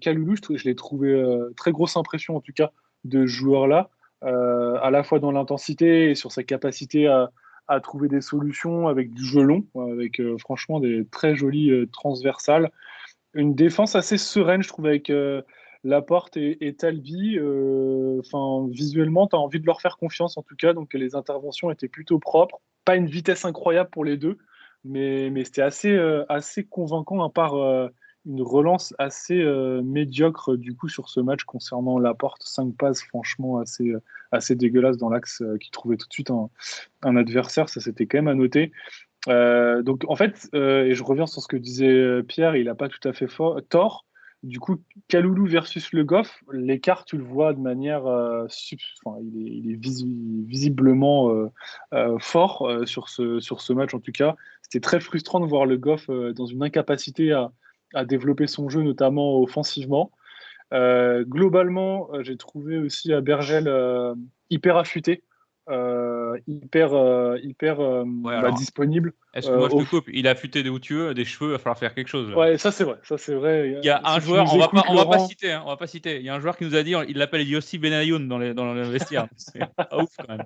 Kaloulou, je l'ai trouvé très grosse impression en tout cas de ce joueur-là, à la fois dans l'intensité et sur sa capacité à trouver des solutions avec du jeu long, avec franchement des très jolies transversales. Une défense assez sereine, je trouve, avec Laporte et Talbi. Visuellement, tu as envie de leur faire confiance en tout cas, donc les interventions étaient plutôt propres. Pas une vitesse incroyable pour les deux, mais c'était assez convaincant, à part une relance assez médiocre du coup sur ce match concernant Laporte. 5 passes franchement assez dégueulasses dans l'axe qui trouvait tout de suite un adversaire. Ça, c'était quand même à noter. Donc en fait, et je reviens sur ce que disait Pierre, il n'a pas tout à fait tort. Du coup, Kaloulou versus Le Goff, l'écart, tu le vois de manière il est visiblement fort sur ce match en tout cas. C'était très frustrant de voir Le Goff dans une incapacité à développer son jeu, notamment offensivement. Globalement, j'ai trouvé aussi à Bergel hyper affûté, disponible. Excuse-moi, je te coupe. Il a affûté des houteux, des cheveux, il va falloir faire quelque chose. Là. Ouais, ça c'est vrai. Il y a un joueur, on va pas citer. Il y a un joueur qui nous a dit, il l'appelle Yossi Benayoun dans le vestiaire. C'est pas ouf quand même.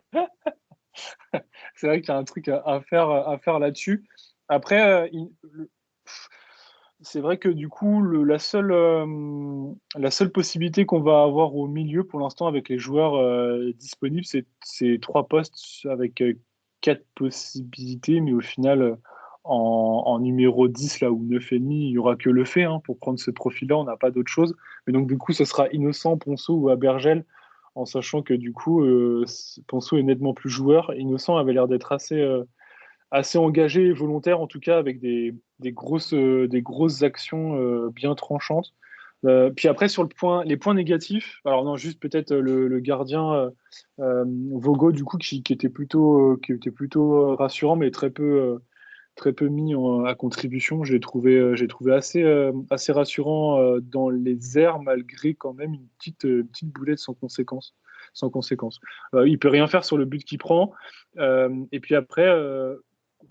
C'est vrai qu'il y a un truc à faire là-dessus. Après, c'est vrai que du coup, la seule possibilité qu'on va avoir au milieu pour l'instant avec les joueurs disponibles, c'est 3 postes avec 4 possibilités, mais au final, en numéro 10 là, ou 9,5, il n'y aura que Lefebvre pour prendre ce profil-là, on n'a pas d'autre chose. Mais donc du coup, ce sera Innocent, Ponceau ou Abergel en sachant que du coup, Ponceau est nettement plus joueur. Innocent avait l'air d'être assez engagé et volontaire, en tout cas, avec des grosses actions bien tranchantes. Puis après, sur les points négatifs, alors non, juste peut-être le gardien Vogo, du coup, qui était plutôt rassurant, mais très peu mis à contribution. J'ai trouvé assez rassurant dans les airs, malgré quand même une petite boulette sans conséquence. Il peut rien faire sur le but qu'il prend. Et puis après,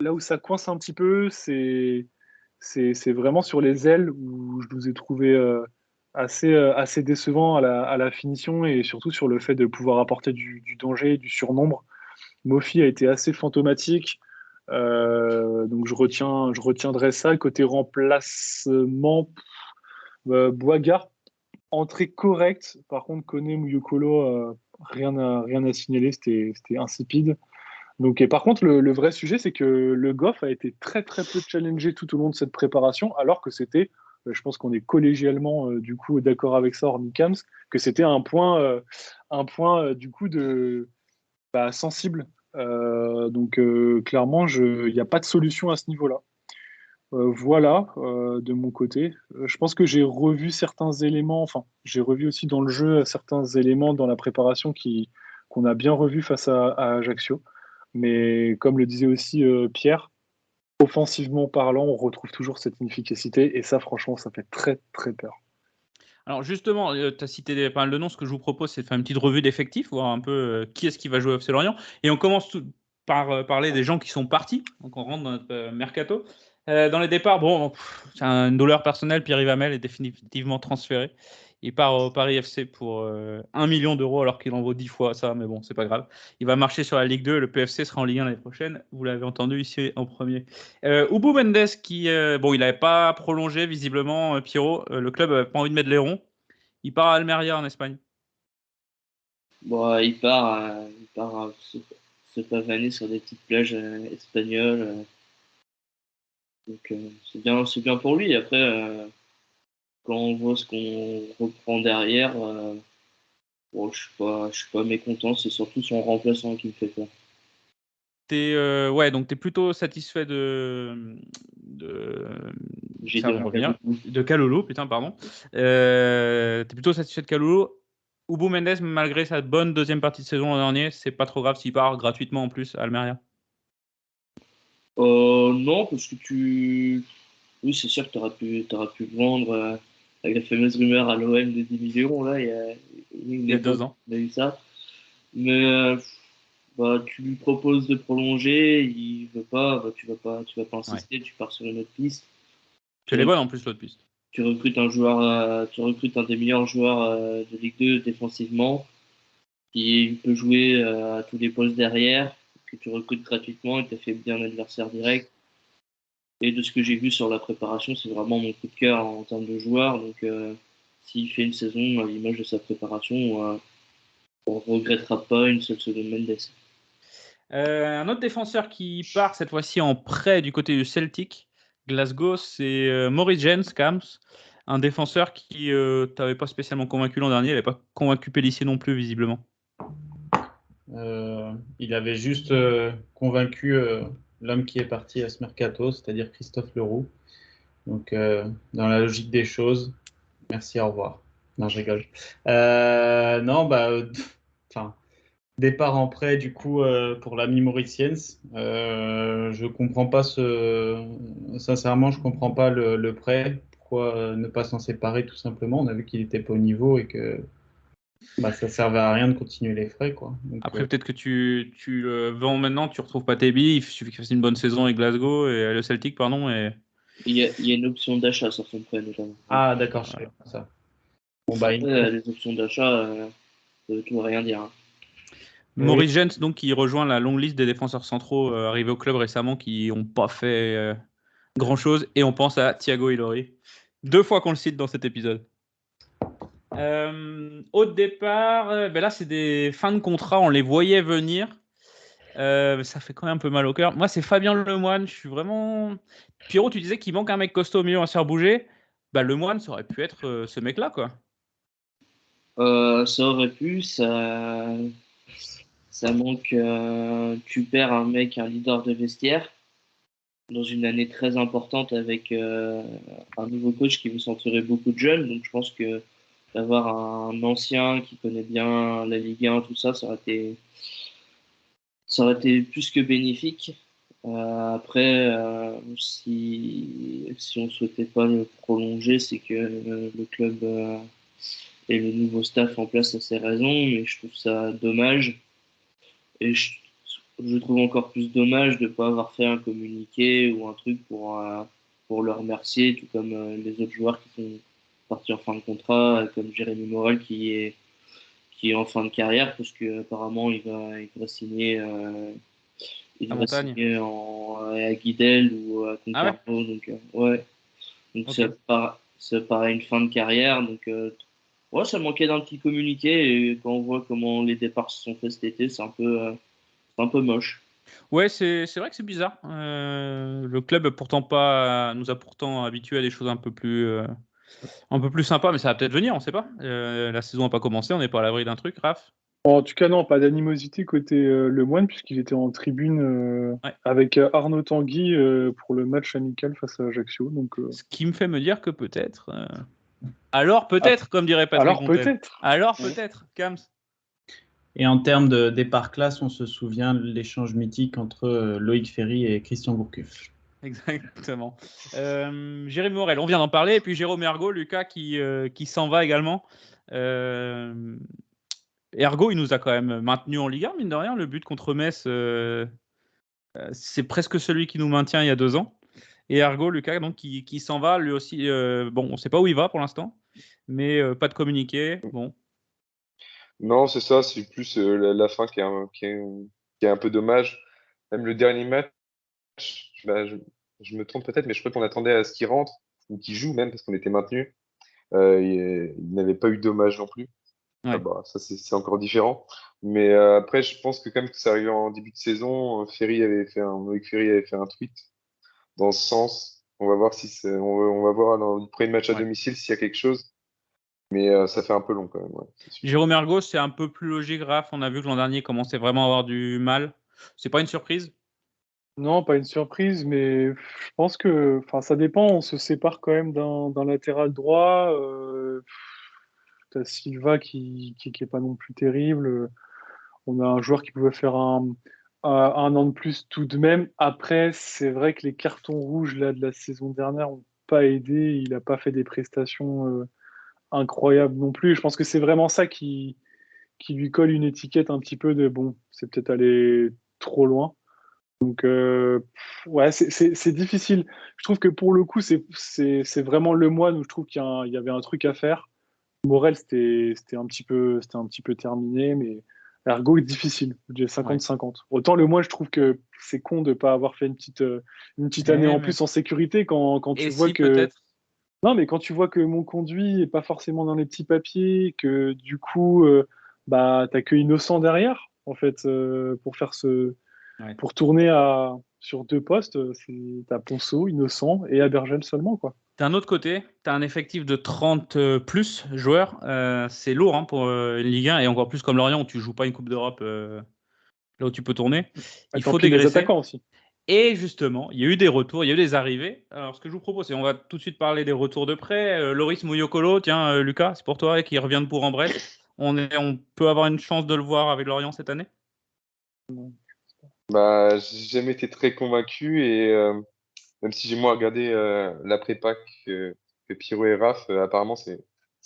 là où ça coince un petit peu, c'est vraiment sur les ailes où je nous ai trouvé assez décevant à la finition, et surtout sur le fait de pouvoir apporter du danger, du surnombre. Mofi a été assez fantomatique. Donc je retiendrai ça. Côté remplacement, Boigard, entrée correcte. Par contre, Koné, Mouyokolo, rien à signaler, c'était insipide. Donc, et par contre, le vrai sujet, c'est que le Goff a été très très peu challengé tout au long de cette préparation, alors que c'était, je pense qu'on est collégialement du coup d'accord avec ça, hormis Kams, que c'était un point du coup sensible. Donc clairement, il n'y a pas de solution à ce niveau-là. Voilà, de mon côté. Je pense que j'ai revu certains éléments, enfin, j'ai revu aussi dans le jeu certains éléments dans la préparation qu'on a bien revu face à Ajaccio. Mais comme le disait aussi Pierre, offensivement parlant, on retrouve toujours cette inefficacité, et ça, franchement, ça fait très, très peur. Alors justement, tu as cité pas mal de noms. Ce que je vous propose, c'est de faire une petite revue d'effectifs, voir un peu qui est-ce qui va jouer au FC Lorient. Et on commence par parler des gens qui sont partis. Donc on rentre dans notre mercato. Dans les départs, bon, c'est une douleur personnelle. Pierre-Yves Hamel est définitivement transféré. Il part au Paris FC pour 1 million d'euros, alors qu'il en vaut 10 fois ça, mais bon, c'est pas grave. Il va marcher sur la Ligue 2, le PFC sera en Ligue 1 l'année prochaine, vous l'avez entendu ici en premier. Ubou Mendes, qui, il n'avait pas prolongé visiblement, Pierrot, le club n'avait pas envie de mettre les ronds. Il part à Almeria en Espagne. Bon, il part se pavaner sur des petites plages espagnoles. Donc c'est bien pour lui. Après, quand on voit ce qu'on reprend derrière, bon, je suis pas mécontent. C'est surtout son remplaçant qui me fait peur. Donc tu es plutôt satisfait de Kalulu, putain, pardon. Tu es plutôt satisfait de Kalulu. Ubou Mendes, malgré sa bonne deuxième partie de saison l'an dernier, c'est pas trop grave s'il part gratuitement en plus à Almeria. Non, parce que oui, c'est sûr que t'aurais pu le vendre avec la fameuse rumeur à l'OM de 10 millions, là, il y a 2 ans. On a eu ça. Mais tu lui proposes de prolonger, il veut pas, tu vas pas insister, tu pars sur une autre piste. Elle est bonne en plus, l'autre piste. Tu recrutes un des meilleurs joueurs de Ligue 2 défensivement, qui peut jouer à tous les postes derrière, que tu recrutes gratuitement et tu as fait bien un adversaire direct. Et de ce que j'ai vu sur la préparation, c'est vraiment mon coup de cœur en termes de joueur. Donc, s'il fait une saison à l'image de sa préparation, on ne regrettera pas une seule seconde Mendes. Un autre défenseur qui part cette fois-ci en prêt du côté du Celtic, Glasgow, c'est Maurice Jens Kams, un défenseur qui t'avait pas spécialement convaincu l'an dernier, il n'avait pas convaincu Pélissier non plus visiblement. Il avait juste convaincu l'homme qui est parti à ce mercato, c'est-à-dire Christophe Leroux. Donc dans la logique des choses, merci, au revoir. Non, je rigole. Départ en prêt du coup pour l'ami Mauriciens. Je comprends pas sincèrement, je comprends pas le prêt. Pourquoi ne pas s'en séparer tout simplement? On a vu qu'il était pas au niveau et que ça servait à rien de continuer les frais, quoi. Donc, après peut-être que tu le vends maintenant, tu retrouves pas Tébi, il suffit qu'il fasse une bonne saison avec Glasgow et le Celtic, pardon. Et il y a une option d'achat sur son prêt notamment. Ah d'accord, je sais pas ça. Bon, les options d'achat, ça veut tout rien dire. Hein. Maurice Jens, donc, qui rejoint la longue liste des défenseurs centraux arrivés au club récemment qui n'ont pas fait grand-chose. Et on pense à Thiago Ilori. 2 fois qu'on le cite dans cet épisode. Au départ, là, c'est des fins de contrat. On les voyait venir. Ça fait quand même un peu mal au cœur. Moi, c'est Fabien Lemoine. Je suis vraiment... Pierrot, tu disais qu'il manque un mec costaud au milieu à se faire bouger. Lemoine, ça aurait pu être ce mec-là, quoi. ça aurait pu, ça manque. Tu perds un mec, un leader de vestiaire, dans une année très importante avec un nouveau coach qui veut s'entourer beaucoup de jeunes. Donc je pense que d'avoir un ancien qui connaît bien la Ligue 1, tout ça, ça aurait été plus que bénéfique. Après, si on ne souhaitait pas le prolonger, c'est que le club et le nouveau staff en place a ses raisons, mais je trouve ça dommage. Et je trouve encore plus dommage de ne pas avoir fait un communiqué ou un truc pour le remercier, tout comme les autres joueurs qui sont partis en fin de contrat, comme Jérémy Morel qui est en fin de carrière, parce qu'apparemment il va signer, à Guidel ou à Concarneau. Ah ouais. Donc, ouais. Donc Ok. ça paraît une fin de carrière. Donc, ouais, ça manquait d'un petit communiqué. Et quand on voit comment les départs se sont faits cet été, c'est un peu moche. Ouais, c'est vrai que c'est bizarre. Le club nous a pourtant habitués à des choses un peu plus sympas, mais ça va peut-être venir, on ne sait pas. La saison n'a pas commencé, on n'est pas à l'abri d'un truc, Raph. En tout cas, non, pas d'animosité côté Lemoine, puisqu'il était en tribune avec Arnaud Tanguy pour le match amical face à Ajaccio. Donc, Ce qui me fait me dire que peut-être. Alors peut-être, comme dirait Patrick alors Montel. peut-être. Alors peut-être, Kams. Et en termes de départ classe, on se souvient de l'échange mythique entre Loïc Ferry et Christian Gourcuff. Exactement. Jérémy Morel, on vient d'en parler. Et puis Jérôme Ergo, Lucas, qui s'en va également. Ergo, il nous a quand même maintenu en Ligue 1, mine de rien. Le but contre Metz, c'est presque celui qui nous maintient il y a 2 ans. Et Ergo, Lucas, donc, qui s'en va, lui aussi. Bon, on ne sait pas où il va pour l'instant, mais pas de communiqué. Bon. Non, c'est ça, c'est plus la fin qui est un peu dommage. Même le dernier match, je me trompe peut-être, mais je crois qu'on attendait à ce qu'il rentre, ou qu'il joue même, parce qu'on était maintenu. Il n'avait pas eu de dommage non plus. Ouais. Ah bah, ça, c'est encore différent. Mais après, je pense que quand même que ça arrivait en début de saison, Loïc Ferry avait fait un tweet dans ce sens. On va voir on va voir dans le premier match à domicile s'il y a quelque chose. Mais ça fait un peu long quand même. Ouais, Jérôme Ergo, c'est un peu plus logique, Raph. On a vu que l'an dernier, il commençait vraiment à avoir du mal. C'est pas une surprise? Non, pas une surprise, mais je pense que ça dépend. On se sépare quand même d'un latéral droit. T'as Silva qui est pas non plus terrible. On a un joueur qui pouvait faire un an de plus tout de même. Après, c'est vrai que les cartons rouges là, de la saison dernière n'ont pas aidé. Il n'a pas fait des prestations incroyables non plus. Et je pense que c'est vraiment ça qui lui colle une étiquette un petit peu de bon, c'est peut-être aller trop loin. Donc, ouais, c'est difficile. Je trouve que pour le coup, c'est vraiment Lemoine où je trouve qu'il y avait un truc à faire. Morel, c'était un petit peu terminé, mais Ergo est difficile. Je dirais 50-50. Autant Lemoine, je trouve que c'est con de ne pas avoir fait une petite année en plus en sécurité quand tu vois que. Peut-être. Non, mais quand tu vois que mon conduit n'est pas forcément dans les petits papiers, que du coup, t'as que Innocent derrière, en fait, pour faire pour tourner sur 2 postes, t'as Ponceau, Innocent et Abergel seulement, quoi. D'un autre côté, tu as un effectif de 30 plus joueurs. C'est lourd pour une Ligue 1 et encore plus comme Lorient où tu joues pas une Coupe d'Europe là où tu peux tourner. Il faut dégraisser. Les attaquants aussi. Et justement, il y a eu des retours, il y a eu des arrivées. Alors, ce que je vous propose, c'est on va tout de suite parler des retours de prêt. Loris Mouyokolo, tiens, Lucas, c'est pour toi, qui revient de Bourg-en-Bresse. On peut avoir une chance de le voir avec Lorient cette année? Bah, j'ai jamais été très convaincu et même si j'ai moins regardé la prépa que Pierrot et Raph, apparemment ça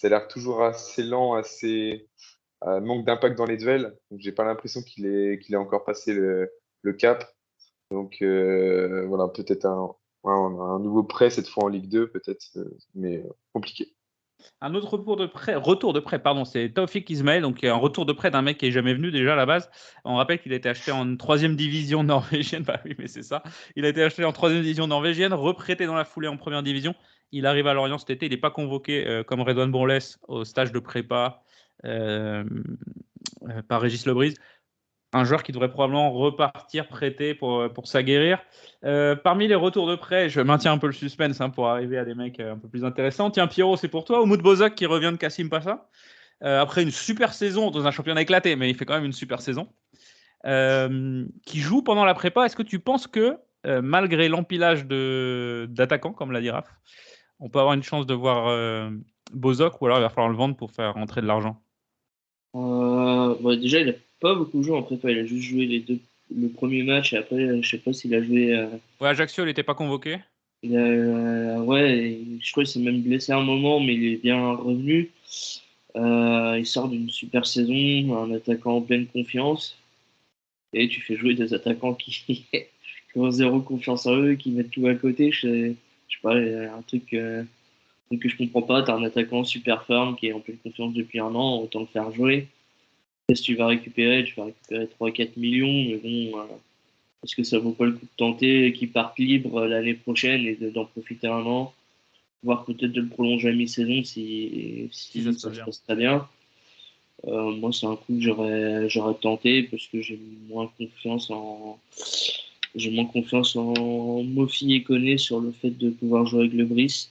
a l'air toujours assez lent, assez manque d'impact dans les duels. Donc j'ai pas l'impression qu'il ait encore passé le cap. Donc voilà, peut-être un nouveau prêt cette fois en Ligue 2 peut-être, mais compliqué. Un autre retour de prêt, c'est Taoufik Ismaël, donc un retour de prêt d'un mec qui est jamais venu déjà à la base. On rappelle qu'il a été acheté en 3e division norvégienne. Bah oui, mais c'est ça. Il a été acheté en 3e division norvégienne, reprêté dans la foulée en 1re division. Il arrive à Lorient cet été. Il n'est pas convoqué comme Redouane Bourles au stage de prépa par Régis Lebrise. Un joueur qui devrait probablement repartir prêté pour s'aguerrir. Parmi les retours de prêt, je maintiens un peu le suspense pour arriver à des mecs un peu plus intéressants. Tiens, Pierrot, c'est pour toi. Oumoud Bozak qui revient de Kassim Passa. après une super saison dans un championnat éclaté, mais il fait quand même une super saison, qui joue pendant la prépa. Est-ce que tu penses que, malgré l'empilage d'attaquants, comme l'a dit Raph, on peut avoir une chance de voir Bozok, ou alors il va falloir le vendre pour faire rentrer de l'argent? Déjà, il n'a pas beaucoup joué en prépa. Il a juste joué le premier match et après, je sais pas s'il a joué. Ouais, Ajaccio, il n'était pas convoqué. Ouais, je crois qu'il s'est même blessé un moment, mais il est bien revenu. Il sort d'une super saison, un attaquant en pleine confiance. Et tu fais jouer des attaquants qui ont zéro confiance en eux, qui mettent tout à côté. Je sais pas, il y a un truc que je comprends pas. T'as un attaquant super ferme qui est en pleine confiance depuis un an, autant le faire jouer. Qu'est-ce que tu vas récupérer? Tu vas récupérer 3-4 millions, mais bon, est-ce que ça vaut pas le coup de tenter qu'il parte libre l'année prochaine et d'en profiter un an, voire peut-être de le prolonger à mi-saison si ça se passe très bien. Moi, c'est un coup que j'aurais tenté parce que j'ai moins confiance en Mofi et Koné sur le fait de pouvoir jouer avec le Brice.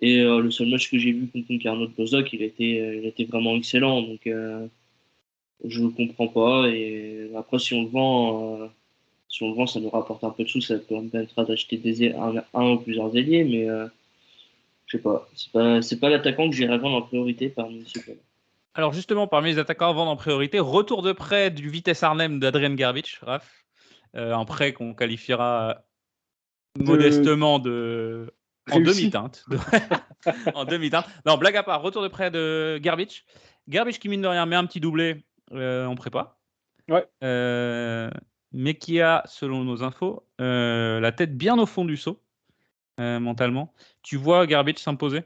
Et le seul match que j'ai vu contre Carnot de Bozok, il était vraiment excellent. Donc, je ne comprends pas. Et après, si on le vend, ça nous rapporte un peu de sous. Ça permettra d'acheter un ou plusieurs ailiers. Mais je sais pas. C'est pas l'attaquant que j'irais vendre en priorité parmi ceux là. Alors justement, parmi les attaquants à vendre en priorité, retour de prêt du Vitesse Arnhem d'Adrien Garbic, Raph. Un prêt qu'on qualifiera modestement en demi-teinte. En demi-teinte. Non, blague à part, retour de prêt de Garbic. Garbic qui, mine de rien, met un petit doublé en prépa. Ouais. Mais qui a, selon nos infos, la tête bien au fond du seau, mentalement. Tu vois Garbic s'imposer?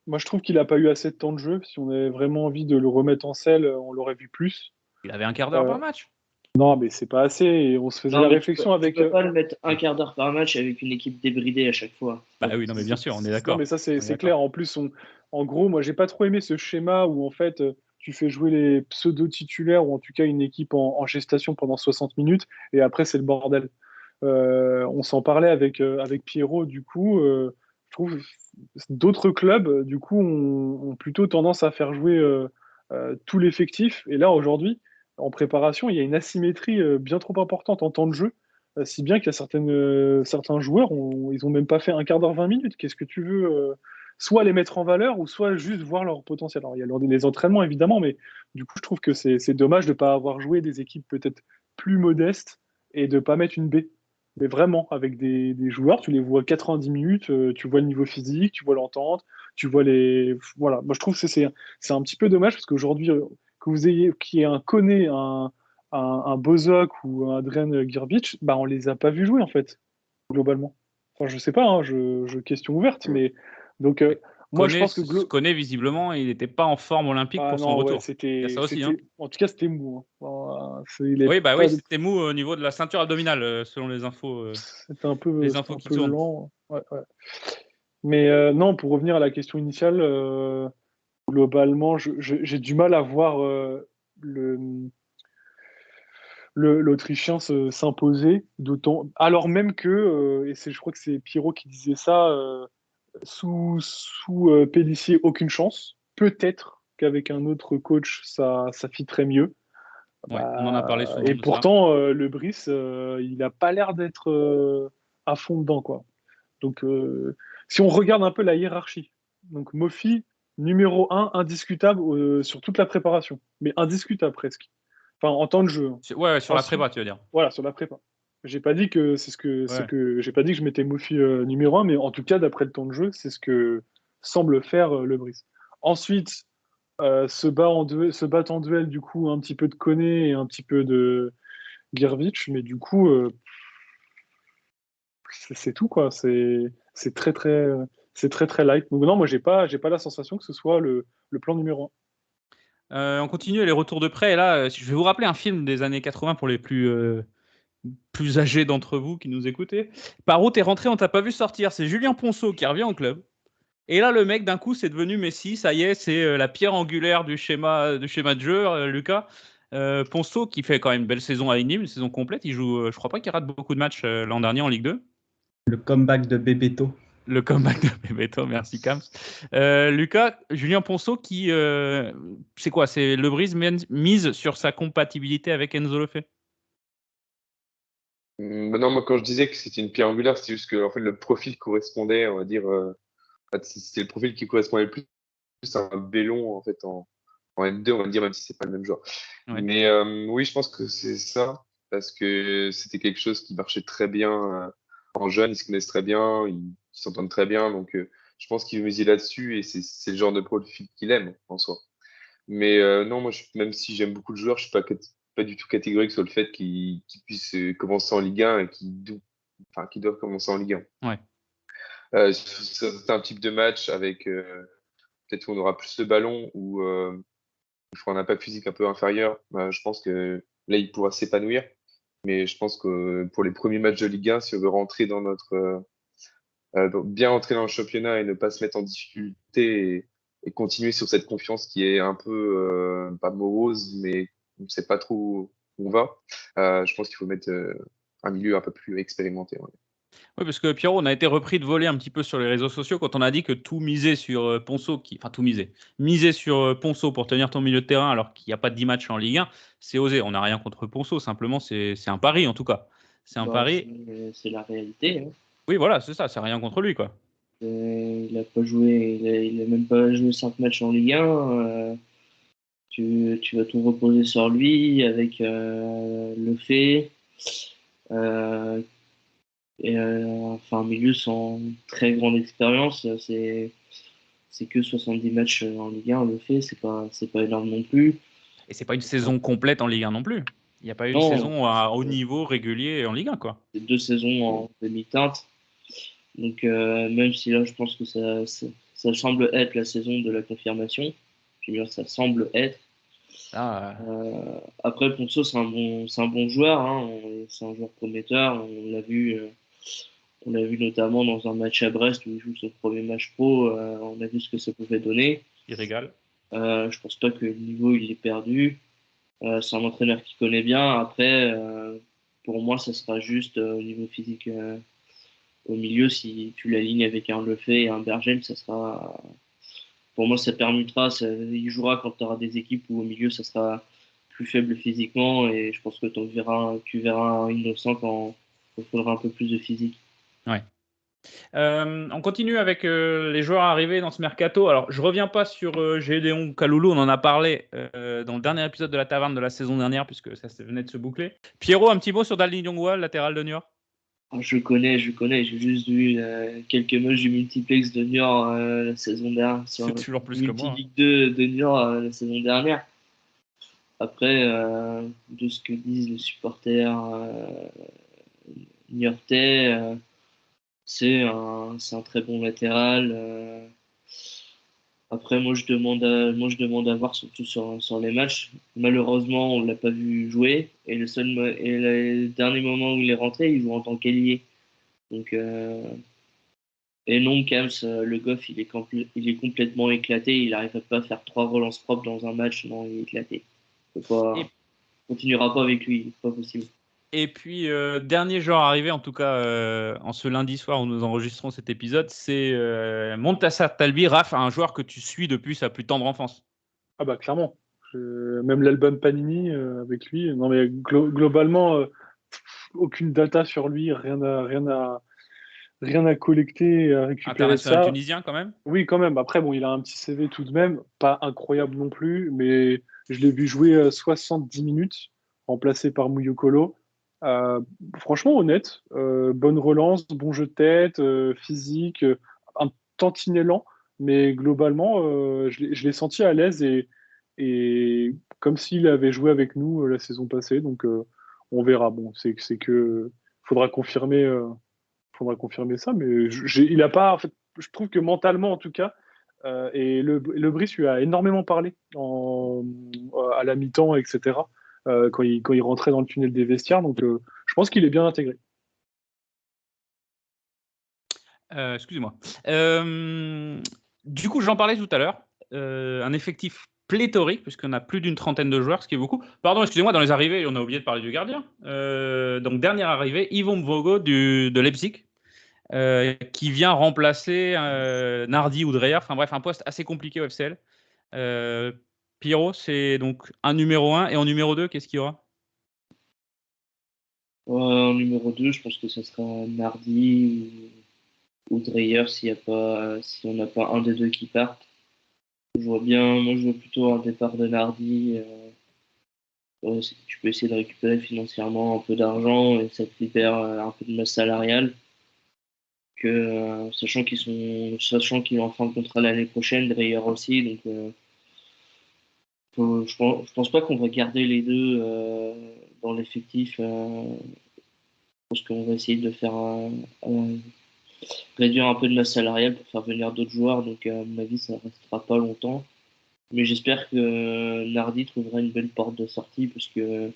Moi, je trouve qu'il n'a pas eu assez de temps de jeu. Si on avait vraiment envie de le remettre en selle, on l'aurait vu plus. Il avait un quart d'heure par match. Non, mais c'est pas assez. Et on se faisait la réflexion avec. Tu peux pas le mettre un quart d'heure par match avec une équipe débridée à chaque fois. Bah oui, non, mais bien sûr, on est d'accord. Non, mais ça, c'est clair. En plus, en gros, moi, j'ai pas trop aimé ce schéma où, en fait, tu fais jouer les pseudo-titulaires ou en tout cas une équipe en gestation pendant 60 minutes et après, c'est le bordel. On s'en parlait avec Pierrot, du coup. Je trouve d'autres clubs, du coup, ont plutôt tendance à faire jouer tout l'effectif. Et là, aujourd'hui, en préparation, il y a une asymétrie bien trop importante en temps de jeu, si bien qu'il y a certains joueurs, ils n'ont même pas fait un quart d'heure, 20 minutes. Qu'est-ce que tu veux soit les mettre en valeur, ou soit juste voir leur potentiel. Alors, il y a les entraînements, évidemment, mais du coup, je trouve que c'est dommage de ne pas avoir joué des équipes peut-être plus modestes et de ne pas mettre une B. Mais vraiment, avec des joueurs, tu les vois 90 minutes, tu vois le niveau physique, tu vois l'entente, tu vois les... Voilà, moi je trouve que c'est un petit peu dommage, parce qu'aujourd'hui, que vous ayez qu'il y ait un Koné, un Bozok ou un Adrien Garbic, bah, on les a pas vus jouer, en fait, globalement. Enfin, je sais pas, hein, je question ouverte, mais... Donc, moi, je pense que... Koné, visiblement, il n'était pas en forme olympique pour son retour. C'était, ça aussi, hein. En tout cas, c'était mou. Hein. Oui, c'était mou au niveau de la ceinture abdominale, selon les infos. C'était un peu, les infos qui tournent. lent. Ouais. Mais non, pour revenir à la question initiale, globalement, j'ai du mal à voir l'Autrichien s'imposer, d'autant, alors même que, et je crois que c'est Pierrot qui disait ça, sous Pélissier, aucune chance. Peut-être qu'avec un autre coach, ça fitterait mieux. Ouais, on en a parlé souvent. Et pourtant, le Brice, il n'a pas l'air d'être à fond dedans, quoi. Donc, si on regarde un peu la hiérarchie, donc Mofi, numéro 1, indiscutable sur toute la préparation, mais indiscutable presque. Enfin, en temps de jeu. Ouais, sur la prépa, tu veux dire. Voilà, sur la prépa. J'ai pas dit que j'ai pas dit que je mettais Mofi numéro 1, mais en tout cas, d'après le temps de jeu, c'est ce que semble faire le Brice. Ensuite, se battre en duel, du coup, un petit peu de Koné et un petit peu de Gervic, mais du coup, c'est tout, quoi. C'est très, très light. Donc non, moi, j'ai pas la sensation que ce soit le plan numéro 1. On continue les retours de prêt. Et là, je vais vous rappeler un film des années 80 pour les plus âgés d'entre vous qui nous écoutez. Par où t'es rentré, on t'a pas vu sortir. C'est Julien Ponceau qui revient au club. Et là, le mec, d'un coup, c'est devenu Messi. Ça y est, c'est la pierre angulaire du schéma de jeu, Lucas. Ponceau qui fait quand même une belle saison avec Nîmes, une saison complète. Il joue, je crois pas qu'il rate beaucoup de matchs l'an dernier en Ligue 2. Le comeback de Bebeto. Le comeback de Bebeto, merci Kams. Lucas, Julien Ponceau qui, c'est quoi? C'est Lebris mise sur sa compatibilité avec Enzo Lefebvre? Non, moi, quand je disais que c'était une pierre angulaire, c'est juste que en fait, le profil correspondait, on va dire, c'était le profil qui correspondait le plus à un Bellon en fait en N2, on va dire, même si c'est pas le même joueur. Ouais. Mais oui, je pense que c'est ça, parce que c'était quelque chose qui marchait très bien en jeune, ils se connaissent très bien, ils s'entendent très bien, donc je pense qu'il veut miser là-dessus et c'est le genre de profil qu'il aime en soi. Mais non, moi, même si j'aime beaucoup le joueur, je suis pas du tout catégorique sur le fait qu'il puisse commencer en Ligue 1 et qu'il doit commencer en Ligue 1. Ouais. C'est un type de match avec peut-être où on aura plus de ballon ou il fera un impact physique un peu inférieur. Je pense que là, il pourra s'épanouir. Mais je pense que pour les premiers matchs de Ligue 1, si on veut rentrer dans bien entrer dans le championnat et ne pas se mettre en difficulté et continuer sur cette confiance qui est un peu pas morose, mais on ne sait pas trop où on va. Je pense qu'il faut mettre un milieu un peu plus expérimenté. Ouais. Oui, parce que Pierrot, on a été repris de voler un petit peu sur les réseaux sociaux quand on a dit que tout miser sur Ponceau, miser sur Ponceau pour tenir ton milieu de terrain alors qu'il n'y a pas de 10 matchs en Ligue 1, c'est osé. On n'a rien contre Ponceau, simplement c'est un pari en tout cas. C'est un pari. C'est la réalité. Hein. Oui, voilà, c'est ça, c'est rien contre lui, quoi. Il n'a pas joué, il a même pas joué 5 matchs en Ligue 1. Tu vas tout reposer sur lui avec le fait. Un milieu sans très grande expérience, c'est que 70 matchs en Ligue 1, le fait, c'est pas énorme non plus. Et c'est pas une saison complète en Ligue 1 non plus. Il n'y a pas eu une saison à haut niveau régulier en Ligue 1, quoi. C'est 2 saisons en demi-teinte. Donc, même si là, je pense que ça semble être la saison de la confirmation. Je veux dire, ça semble être. Après, Ponceau, c'est un bon joueur. Hein. C'est un joueur prometteur. On l'a vu notamment dans un match à Brest où il joue son premier match pro. On a vu ce que ça pouvait donner. Il régale. Je pense pas que le niveau il est perdu. C'est un entraîneur qui connaît bien. Après, pour moi, ça sera juste au niveau physique au milieu. Si tu l'alignes avec un Lefebvre et un Bergel, ça sera. Pour moi, ça permutera. Il jouera quand tu auras des équipes où au milieu, ça sera plus faible physiquement. Et je pense que tu verras un innocent quand il faudra un peu plus de physique. Ouais. On continue avec les joueurs arrivés dans ce mercato. Alors, je reviens pas sur Gédéon Kaloulou, on en a parlé dans le dernier épisode de la Taverne de la saison dernière, puisque ça venait de se boucler. Pierrot, un petit mot sur Dali Diongwa, latéral de Niort. Je connais, j'ai juste vu quelques matchs du multiplex de Niort la saison dernière. C'est toujours plus que moi. Ligue 2 de Niort la saison dernière. Après, de ce que disent les supporters niortais, c'est un très bon latéral. Après, moi je demande à voir surtout sur les matchs. Malheureusement, on l'a pas vu jouer. Et le dernier moment où il est rentré, il joue en tant qu'ailier. Donc, et non, Kams, le goff, il est complètement éclaté. Il n'arrive pas à faire 3 relances propres dans un match. Non, il est éclaté. On continuera pas avec lui, c'est pas possible. Et puis, dernier joueur arrivé, en tout cas, en ce lundi soir où nous enregistrons cet épisode, c'est Montassar Talbi. Raph, un joueur que tu suis depuis sa plus tendre enfance. Ah bah clairement. Même l'album Panini avec lui. Non mais globalement, aucune data sur lui, rien à collecter, à récupérer. International tunisien quand même. Oui, quand même. Après, bon, il a un petit CV tout de même, pas incroyable non plus, mais je l'ai vu jouer 70 minutes, remplacé par Mouyokolo. Franchement honnête, bonne relance, bon jeu de tête, physique, un tantinet lent, mais globalement, je l'ai senti à l'aise et comme s'il avait joué avec nous la saison passée. Donc, on verra. Bon, c'est que faudra confirmer ça, mais il a pas. En fait, je trouve que mentalement, en tout cas, et le Brice lui a énormément parlé à la mi-temps, etc. Quand il rentrait dans le tunnel des vestiaires. Donc, je pense qu'il est bien intégré. Excusez-moi. Du coup, j'en parlais tout à l'heure. Un effectif pléthorique, puisqu'on a plus d'une trentaine de joueurs, ce qui est beaucoup. Pardon, excusez-moi, dans les arrivées, on a oublié de parler du gardien. Donc, dernière arrivée, Yvon Mvogo de Leipzig. qui vient remplacer Nardi ou Dreyer. Enfin bref, un poste assez compliqué au FCL. Pierrot, c'est donc un numéro 1. Et en numéro 2, qu'est-ce qu'il y aura? En numéro 2, je pense que ce sera Nardi ou Dreyer si on n'a pas un des deux qui partent. Moi je vois plutôt un départ de Nardi. Tu peux essayer de récupérer financièrement un peu d'argent et ça te libère un peu de masse salariale. Sachant qu'il est en fin de contrat l'année prochaine, Dreyer aussi, donc je pense pas qu'on va garder les deux dans l'effectif. Je pense qu'on va essayer de faire réduire un peu de masse salariale pour faire venir d'autres joueurs, donc à mon avis ça restera pas longtemps. Mais j'espère que Nardi trouvera une belle porte de sortie parce que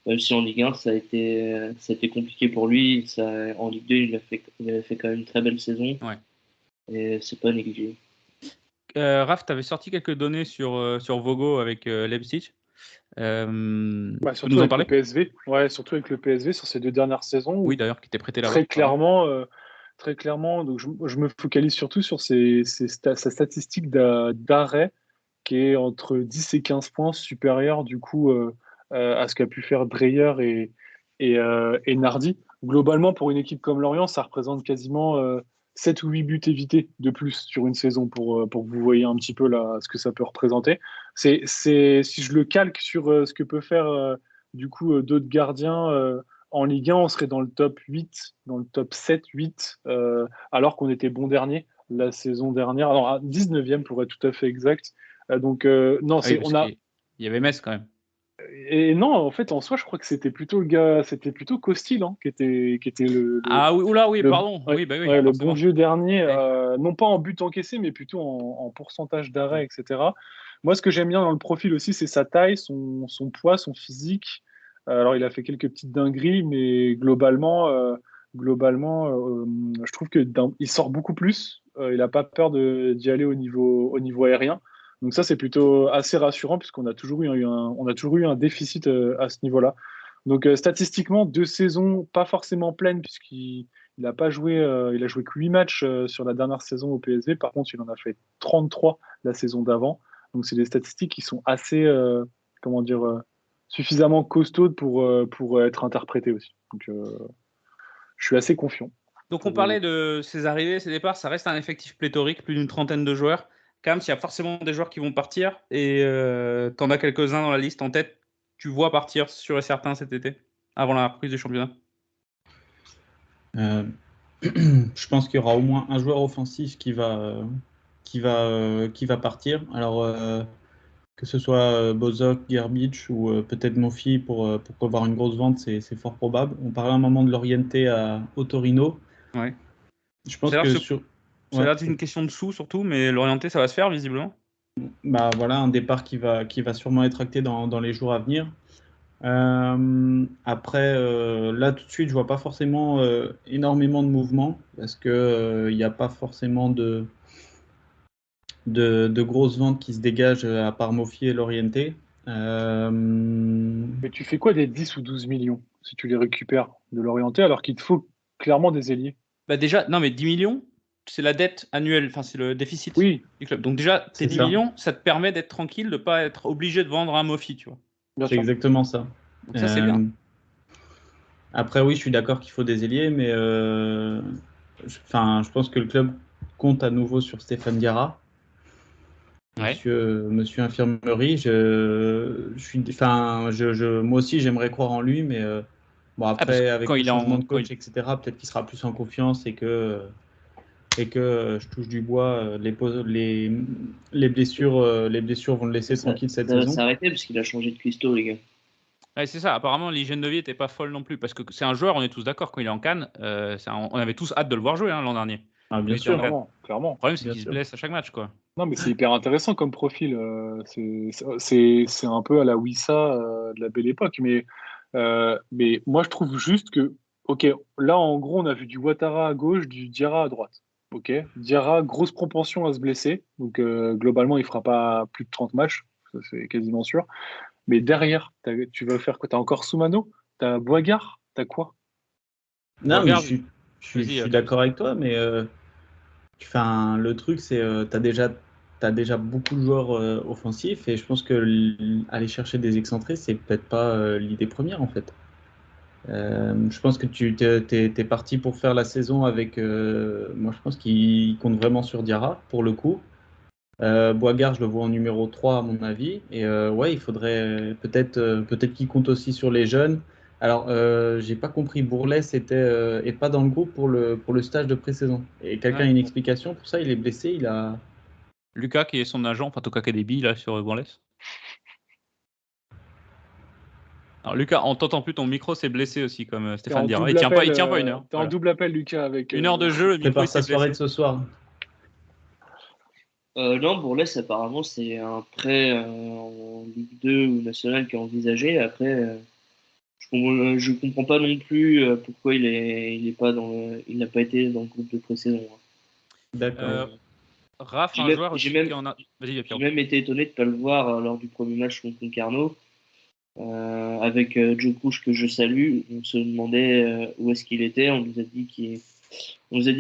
même si en Ligue 1 ça a été compliqué pour lui, en Ligue 2 il avait fait quand même une très belle saison. Ouais. Et c'est pas négligé. Raph, tu avais sorti quelques données sur Vogo avec Leipzig. Tu peux Surtout nous en avec parler? le PSV. Ouais, surtout avec le PSV sur ces 2 dernières saisons. Oui, d'ailleurs, qui était prêté là-bas. Très clairement, donc je me focalise surtout sur sa statistique d'arrêt qui est entre 10 et 15 points supérieur du coup à ce qu'a pu faire Dreyer et Nardi. Globalement, pour une équipe comme Lorient, ça représente quasiment 7 ou 8 buts évités de plus sur une saison pour que vous voyez un petit peu là, ce que ça peut représenter. Si je le calque sur ce que peut faire du coup d'autres gardiens en Ligue 1, on serait dans le top 8, dans le top 7, 8, alors qu'on était bon dernier la saison dernière. Alors, à 19e pour être tout à fait exact. Non, il y avait Metz quand même. Et non, en fait, en soi, je crois que c'était plutôt Costil qui était Ah oui, oula, oui, pardon. Ouais, oui, bah oui, ouais, le forcément. bon vieux dernier, non pas en but encaissé, mais plutôt en pourcentage d'arrêt, etc. Moi, ce que j'aime bien dans le profil aussi, c'est sa taille, son poids, son physique. Alors, il a fait quelques petites dingueries, mais globalement, je trouve qu'il sort beaucoup plus. Il n'a pas peur d'y aller au niveau aérien. Donc ça, c'est plutôt assez rassurant puisqu'on a toujours eu un déficit à ce niveau-là. Donc statistiquement, 2 saisons pas forcément pleines puisqu'il n'a pas joué, il a joué que 8 matchs sur la dernière saison au PSV. Par contre, il en a fait 33 la saison d'avant. Donc c'est des statistiques qui sont assez, suffisamment costaudes pour être interprétées aussi. Donc je suis assez confiant. Donc on parlait de ses arrivées, ses départs, ça reste un effectif pléthorique, plus d'une trentaine de joueurs. Quand même, il y a forcément des joueurs qui vont partir et tu en as quelques-uns dans la liste en tête. Tu vois partir sûr et certain cet été, avant la reprise du championnat? Je pense qu'il y aura au moins un joueur offensif qui va partir. Alors, que ce soit Bozok, Gerbic ou peut-être Mofi pour avoir une grosse vente, c'est fort probable. On parlait un moment de l'orienter au Torino. Ouais. Je pense que ça a l'air d'une question de sous surtout, mais l'orienter, ça va se faire visiblement. Bah voilà, un départ qui va sûrement être acté dans les jours à venir. Après, là tout de suite, je vois pas forcément énormément de mouvements parce que il n'y a pas forcément de grosses ventes qui se dégagent à part Mofi et l'orienté. Mais tu fais quoi des 10 ou 12 millions si tu les récupères de l'orienté alors qu'il te faut clairement des ailiers? Bah déjà, non mais 10 millions, c'est la dette annuelle, enfin c'est le déficit du club. Donc déjà, tes 10 millions, ça te permet d'être tranquille, de ne pas être obligé de vendre un Mofi, tu vois. C'est exactement ça. Donc ça, c'est bien. Après, oui, je suis d'accord qu'il faut des ailiers, mais je pense que le club compte à nouveau sur Stéphane Diarra. Ouais. Monsieur Infirmerie, moi aussi j'aimerais croire en lui, mais bon après avec le changement de coach, etc., peut-être qu'il sera plus en confiance et que je touche du bois, les blessures vont le laisser tranquille cette saison. Ça va s'arrêter parce qu'il a changé de cuistot, les gars. Ouais, c'est ça. Apparemment, l'hygiène de vie n'était pas folle non plus parce que c'est un joueur, on est tous d'accord, quand il est en Cannes, on avait tous hâte de le voir jouer l'an dernier. Ah, bien sûr, clairement. Le problème, c'est qu'il se blesse à chaque match, quoi. Non, mais c'est hyper intéressant comme profil. C'est un peu à la Wissa de la belle époque. Mais moi, je trouve juste que, ok, là, en gros, on a vu du Ouattara à gauche, du Diarra à droite. Ok, Diarra, grosse propension à se blesser. Donc, globalement, il ne fera pas plus de 30 matchs. Ça, c'est quasiment sûr. Mais derrière, tu vas faire quoi? Tu as encore Soumano? Tu as Boigard? Tu as quoi? Non, mais Je suis d'accord avec toi, mais le truc, c'est t'as déjà beaucoup de joueurs offensifs et je pense que aller chercher des excentrés, c'est peut-être pas l'idée première en fait. Je pense que t'es parti pour faire la saison avec. Moi, je pense qu'il compte vraiment sur Diarra pour le coup. Boigard, je le vois en numéro 3 à mon avis. Et ouais, il faudrait peut-être qu'il compte aussi sur les jeunes. Alors, j'ai pas compris, Bourlet est pas dans le groupe pour le stage de pré-saison. Et quelqu'un a une explication pour ça? Il est blessé, il a. Lucas, qui est son agent, enfin, Toka Kadebi, là, sur Bourles. Alors, Lucas, on t'entend plus, ton micro s'est blessé aussi, comme Stéphane dira. Il tient pas 1 heure. T'es en double appel, Lucas, avec. 1 heure de jeu, le micro Prépare il s'est sa soirée de blessé. ce soir. Non, Bourles, apparemment, c'est un prêt en Ligue 2 ou national qui est envisagé. Après, je comprends pas non plus pourquoi il n'a pas été dans le groupe de pré-saison. D'accord. Raph, J'ai un même- joueur aussi j'ai même- qui en a. Vas-y, J'ai Pierrot. même été étonné de ne pas le voir lors du premier match contre Concarneau. Avec Joe Couch que je salue, on se demandait où est-ce qu'il était. On nous a dit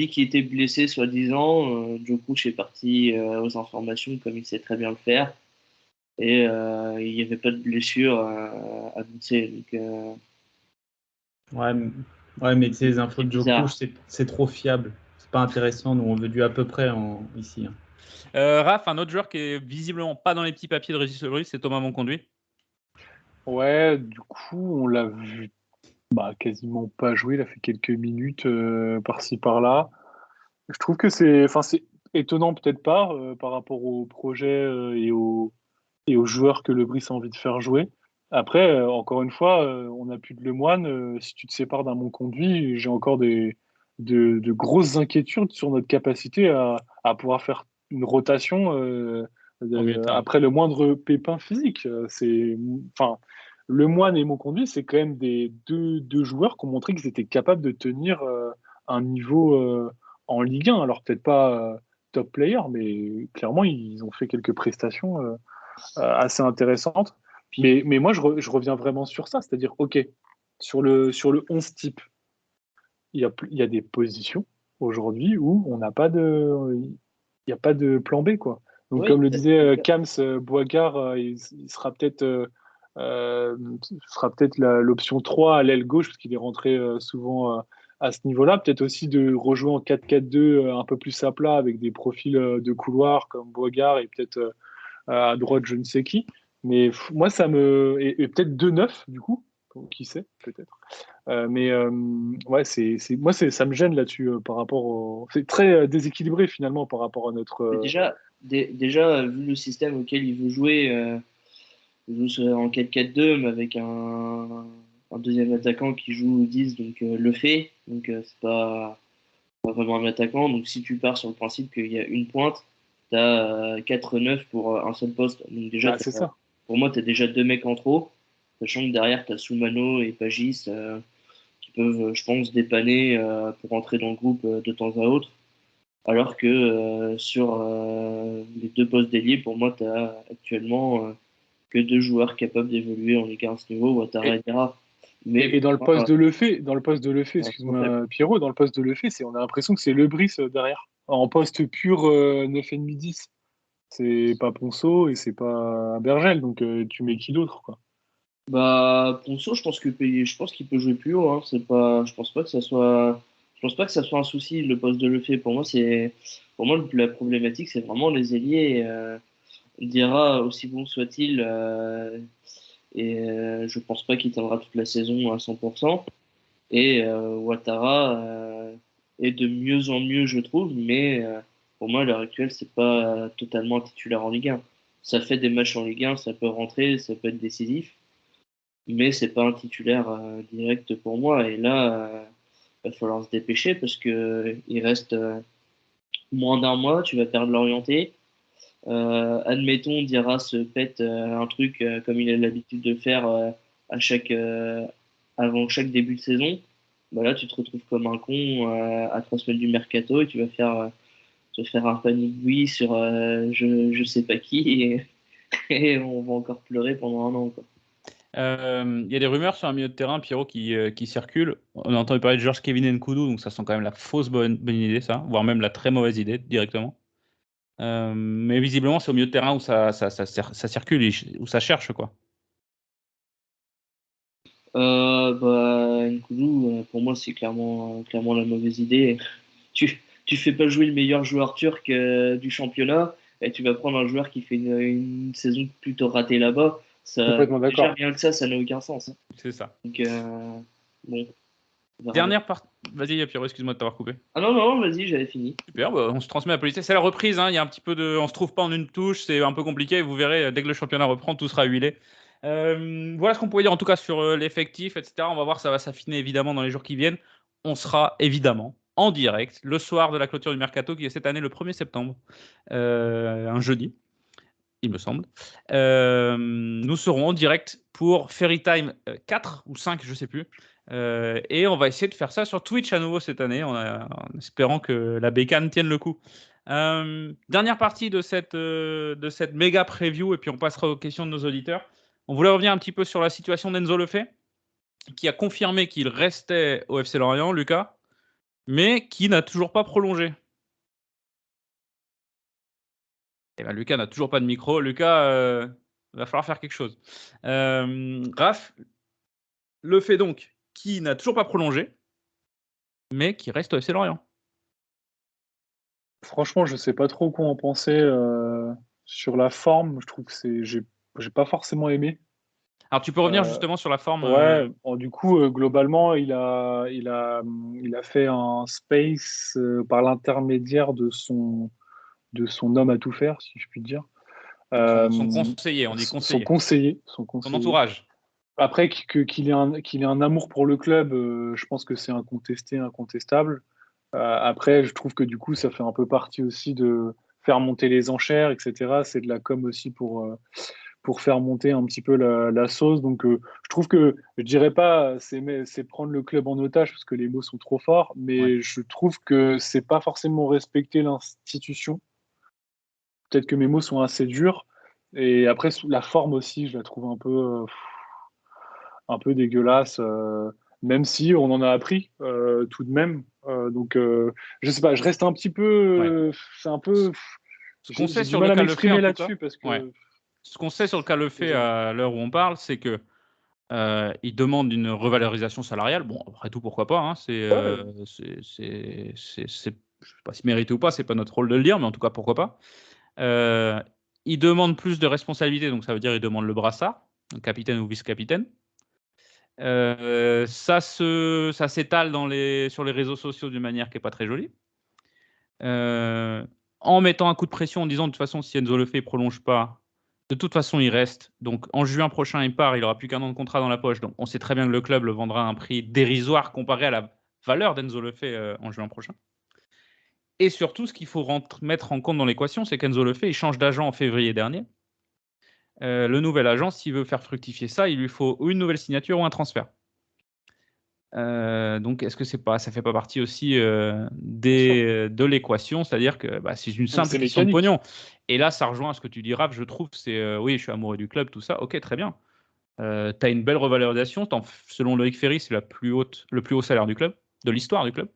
qu'il était blessé, soi-disant. Joe Couch est parti aux informations comme il sait très bien le faire. Et il n'y avait pas de blessure annoncée. Donc, Ouais, mais tu sais, les infos de Joe bizarre. Couch, c'est trop fiable. C'est pas intéressant. Nous, on veut du à peu près ici. Hein. Raph, un autre joueur qui est visiblement pas dans les petits papiers de Régis Lebris, c'est Thomas Monconduit. Ouais, du coup, on l'a vu quasiment pas jouer. Il a fait quelques minutes par-ci par-là. Je trouve que c'est étonnant, peut-être pas, par rapport au projet et aux joueurs que Lebris a envie de faire jouer. Après, encore une fois, on n'a plus de Lemoine. Si tu te sépares d'un Monconduit, j'ai encore de grosses inquiétudes sur notre capacité à pouvoir faire une rotation après le moindre pépin physique. Lemoine et Monconduit, c'est quand même des deux joueurs qui ont montré qu'ils étaient capables de tenir un niveau en Ligue 1. Alors peut-être pas top player, mais clairement, ils ont fait quelques prestations assez intéressantes. Mais moi, je reviens vraiment sur ça, c'est-à-dire, OK, sur le 11 type, il y a des positions aujourd'hui où il n'y a pas de plan B, quoi. Donc, Oui, comme le disait Kams, Boigard, il sera peut-être l'option 3 à l'aile gauche, parce qu'il est rentré souvent à ce niveau-là. Peut-être aussi de rejouer en 4-4-2 un peu plus à plat, avec des profils de couloir comme Boigard et peut-être à droite je ne sais qui. Mais moi, ça me. Et peut-être 2-9, du coup. Qui sait, peut-être. Ouais, ça me gêne là-dessus par rapport au. C'est très déséquilibré finalement par rapport à notre. Déjà, vu le système auquel il veut jouer, il joue en 4-4-2, mais avec un deuxième attaquant qui joue 10, donc le fait. Donc, c'est pas vraiment un attaquant. Donc, si tu pars sur le principe qu'il y a une pointe, tu as 4-9 pour un seul poste. Donc, déjà, c'est ça. Pour moi, tu as déjà 2 mecs en trop, sachant que derrière, tu as Soumano et Pagis qui peuvent, je pense, dépanner pour entrer dans le groupe de temps à autre. Alors que sur les 2 postes d'ailier, pour moi, tu as actuellement que 2 joueurs capables d'évoluer en Ligue 1 à ce niveau, Ouattara et Diarra. Et dans le poste de Lefebvre, excuse-moi Pierrot, dans le poste de Lefebvre, on a l'impression que c'est Lebris derrière. En poste pur 9,5-10. C'est pas Ponceau et c'est pas Bergel, donc tu mets qui d'autre, quoi? Ponceau, je pense qu'il peut jouer plus haut. Hein. Je pense pas que ça soit un souci le poste de Lefebvre. Pour moi la problématique c'est vraiment les ailiers. Diarra, aussi bon soit-il, je pense pas qu'il tiendra toute la saison à 100%. Et Ouattara est de mieux en mieux, je trouve, mais pour moi à l'heure actuelle c'est pas totalement un titulaire en Ligue 1. Ça fait des matchs en Ligue 1, ça peut rentrer, ça peut être décisif, mais c'est pas un titulaire direct pour moi. Et là, il va falloir se dépêcher parce que il reste moins d'un mois, tu vas perdre l'orienté. Admettons, Diarra se pète un truc comme il a l'habitude de faire avant chaque début de saison. Là, tu te retrouves comme un con à 3 semaines du mercato et tu vas faire un panic oui sur je sais pas qui et on va encore pleurer pendant 1 an, quoi. Il y a des rumeurs sur un milieu de terrain, Pierrot, qui circulent. On a entendu parler de Georges Kevin Nkoudou, donc ça sent quand même la fausse bonne idée, ça, voire même la très mauvaise idée directement. Mais visiblement, c'est au milieu de terrain où ça circule, où ça cherche, quoi. Nkoudou, pour moi, c'est clairement la mauvaise idée. Tu fais pas jouer le meilleur joueur turc du championnat et tu vas prendre un joueur qui fait une saison plutôt ratée là-bas. Complètement d'accord. Déjà, rien que ça n'a aucun sens. C'est ça. Donc, bon. Dernière partie. Vas-y, Pierrot, excuse-moi de t'avoir coupé. Ah non, vas-y, j'avais fini. Super, on se transmet la politesse. C'est la reprise, hein, il y a un petit peu de. On se trouve pas en une touche, c'est un peu compliqué. Vous verrez, dès que le championnat reprend, tout sera huilé. Voilà ce qu'on pouvait dire en tout cas sur l'effectif, etc. On va voir, ça va s'affiner évidemment dans les jours qui viennent. On sera évidemment en direct le soir de la clôture du Mercato, qui est cette année le 1er septembre, un jeudi, il me semble. Nous serons en direct pour Ferry Time 4 ou 5, je ne sais plus. Et on va essayer de faire ça sur Twitch à nouveau cette année, en espérant que la bécane tienne le coup. Dernière partie de cette méga preview, et puis on passera aux questions de nos auditeurs. On voulait revenir un petit peu sur la situation d'Enzo Lefebvre, qui a confirmé qu'il restait au FC Lorient, Lucas, mais qui n'a toujours pas prolongé. Et ben, Lucas n'a toujours pas de micro. Lucas, va falloir faire quelque chose. Raph, Lefebvre donc, qui n'a toujours pas prolongé, mais qui reste au FC Lorient. Franchement, je sais pas trop quoi en penser sur la forme. Je trouve que j'ai pas forcément aimé. Alors tu peux revenir justement sur la forme. Ouais. Du coup, globalement, il a fait un space par l'intermédiaire de son homme à tout faire, si je puis dire. Son conseiller, on dit conseiller. Son conseiller. Son entourage. Après, qu'il ait un amour pour le club, je pense que c'est incontestable. Après, je trouve que du coup, ça fait un peu partie aussi de faire monter les enchères, etc. C'est de la com aussi pour faire monter un petit peu la sauce. Donc, je trouve que, je dirais pas, c'est prendre le club en otage parce que les mots sont trop forts, mais je trouve que c'est pas forcément respecter l'institution. Peut-être que mes mots sont assez durs. Et après, la forme aussi, je la trouve un peu dégueulasse, même si on en a appris tout de même. Donc, je sais pas, je reste un petit peu. C'est un peu. Ce qu'on sait j'ai sur du mal le à cas m'exprimer Lefebvre, là-dessus parce que. Ce qu'on sait sur le cas Lefebvre à l'heure où on parle, c'est que il demande une revalorisation salariale. Bon, après tout, pourquoi pas. Hein, je sais pas si mérité ou pas, c'est pas notre rôle de le dire, mais en tout cas, pourquoi pas. Il demande plus de responsabilités, donc ça veut dire il demande le brassard, capitaine ou vice-capitaine. Ça s'étale sur les réseaux sociaux d'une manière qui n'est pas très jolie. En mettant un coup de pression en disant de toute façon, si Enzo Lefebvre ne prolonge pas, de toute façon, il reste. Donc en juin prochain, il part, il n'aura plus qu'un an de contrat dans la poche. Donc on sait très bien que le club le vendra à un prix dérisoire comparé à la valeur d'Enzo Lefebvre en juin prochain. Et surtout, ce qu'il faut mettre en compte dans l'équation, c'est qu'Enzo Lefebvre, il change d'agent en février dernier. Le nouvel agent, s'il veut faire fructifier ça, il lui faut une nouvelle signature ou un transfert. Donc, est-ce que ça fait pas partie aussi de l'équation, c'est-à-dire que c'est une simple question de pognon. Et là, ça rejoint ce que tu dis, Raph, je trouve, c'est oui, je suis amoureux du club, tout ça, ok, très bien. Tu as une belle revalorisation, selon Loïc Ferry, c'est le plus haut salaire du club, de l'histoire du club.